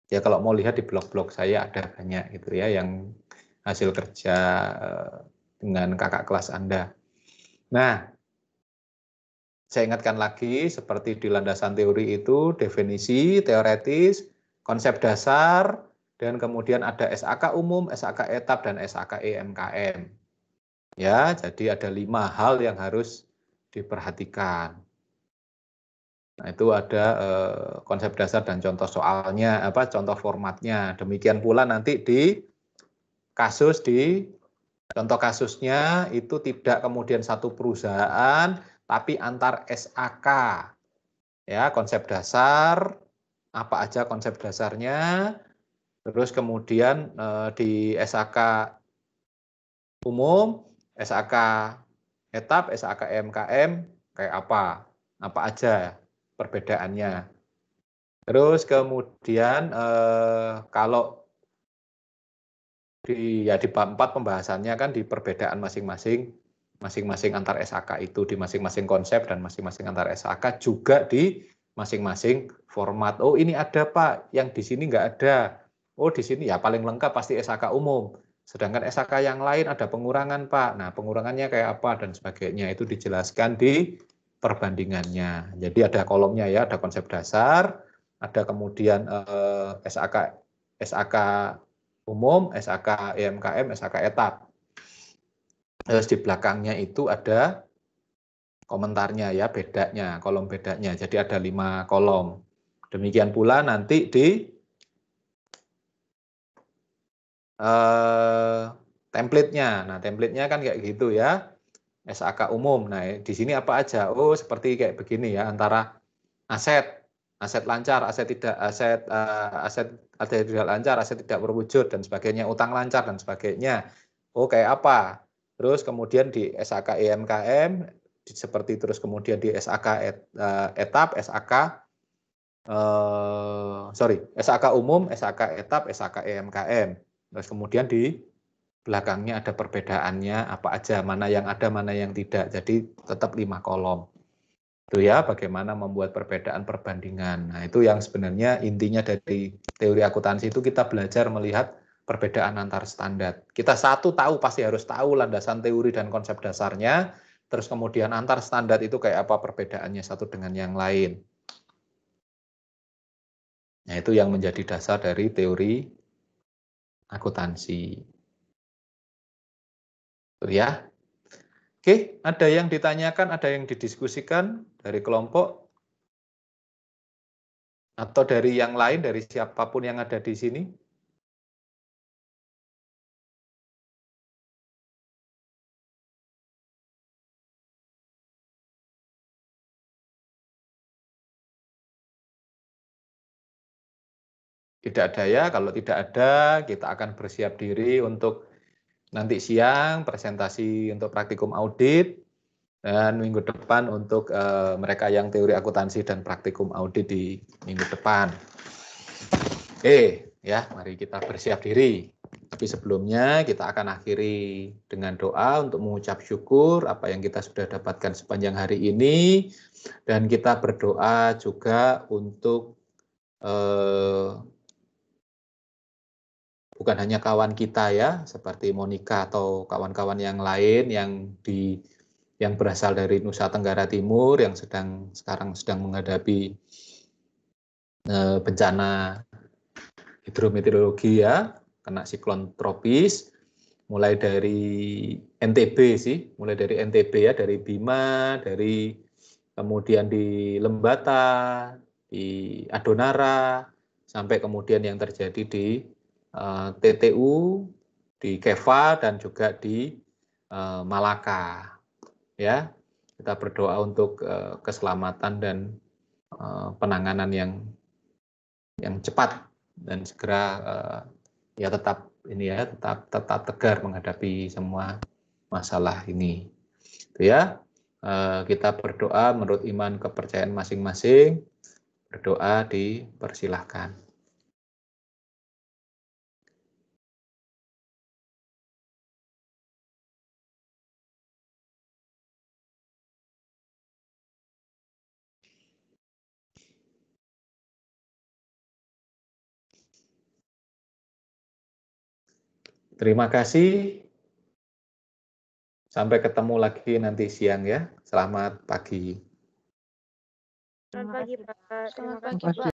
ya kalau mau lihat di blog-blog saya ada banyak gitu ya yang hasil kerja dengan kakak kelas Anda. Nah, saya ingatkan lagi seperti di landasan teori itu definisi, teoretis, konsep dasar, dan kemudian ada SAK umum, SAK etap, dan SAK EMKM. Ya, jadi ada 5 hal yang harus diperhatikan. Nah, itu ada konsep dasar dan contoh soalnya, contoh formatnya. Demikian pula nanti di kasus contoh kasusnya itu tidak kemudian satu perusahaan, tapi antar SAK. Ya, konsep dasar, apa aja konsep dasarnya, terus kemudian di SAK umum, SAK etap, SAK EMKM, kayak apa aja perbedaannya. Terus kemudian kalau di bab 4 pembahasannya kan di perbedaan masing-masing antar SAK itu di masing-masing konsep dan masing-masing antar SAK juga di masing-masing format. Oh, ini ada Pak, yang di sini nggak ada. Oh, di sini ya paling lengkap pasti SAK umum. Sedangkan SAK yang lain ada pengurangan Pak. Nah, pengurangannya kayak apa dan sebagainya itu dijelaskan di perbandingannya. Jadi ada kolomnya ya, ada konsep dasar, ada kemudian SAK umum, SAK EMKM, SAK etap. Terus di belakangnya itu ada komentarnya ya, bedanya, kolom bedanya. Jadi ada 5 kolom. Demikian pula nanti di template-nya. Nah, template-nya kan kayak gitu ya. SAK umum. Nah, di sini apa aja? Oh, seperti kayak begini ya, antara aset lancar, aset tidak lancar, aset tidak berwujud dan sebagainya, utang lancar dan sebagainya. Oh, kayak apa? Terus kemudian di SAK EMKM seperti terus kemudian di SAK etap, SAK umum, SAK etap, SAK EMKM. Terus kemudian di belakangnya ada perbedaannya apa aja, mana yang ada, mana yang tidak. Jadi tetap 5 kolom. Itu ya bagaimana membuat perbedaan perbandingan. Nah, itu yang sebenarnya intinya dari teori akuntansi itu kita belajar melihat perbedaan antar standar. Kita tahu pasti harus tahu landasan teori dan konsep dasarnya, terus kemudian antar standar itu kayak apa perbedaannya satu dengan yang lain. Nah, itu yang menjadi dasar dari teori akuntansi. Itu ya. Oke, ada yang ditanyakan, ada yang didiskusikan dari kelompok atau dari yang lain, dari siapapun yang ada di sini? Tidak ada ya, kalau tidak ada kita akan bersiap diri untuk nanti siang presentasi untuk praktikum audit dan minggu depan untuk mereka yang teori akuntansi dan praktikum audit di minggu depan. Oke, ya mari kita bersiap diri. Tapi sebelumnya kita akan akhiri dengan doa untuk mengucap syukur apa yang kita sudah dapatkan sepanjang hari ini dan kita berdoa juga untuk bukan hanya kawan kita ya, seperti Monica atau kawan-kawan yang lain yang berasal dari Nusa Tenggara Timur yang sekarang sedang menghadapi bencana hidrometeorologi ya, kena siklon tropis, mulai dari NTB mulai dari NTB ya, dari Bima, dari kemudian di Lembata, di Adonara, sampai kemudian yang terjadi di TTU, di Keva dan juga di Malaka. Ya, kita berdoa untuk keselamatan dan penanganan yang cepat dan segera ya tetap tegar menghadapi semua masalah ini. Itu ya. Kita berdoa menurut iman kepercayaan masing-masing. Berdoa dipersilahkan. Terima kasih. Sampai ketemu lagi nanti siang ya. Selamat pagi. Selamat pagi, Pak. Terima Selamat kasih. pagi, Pak.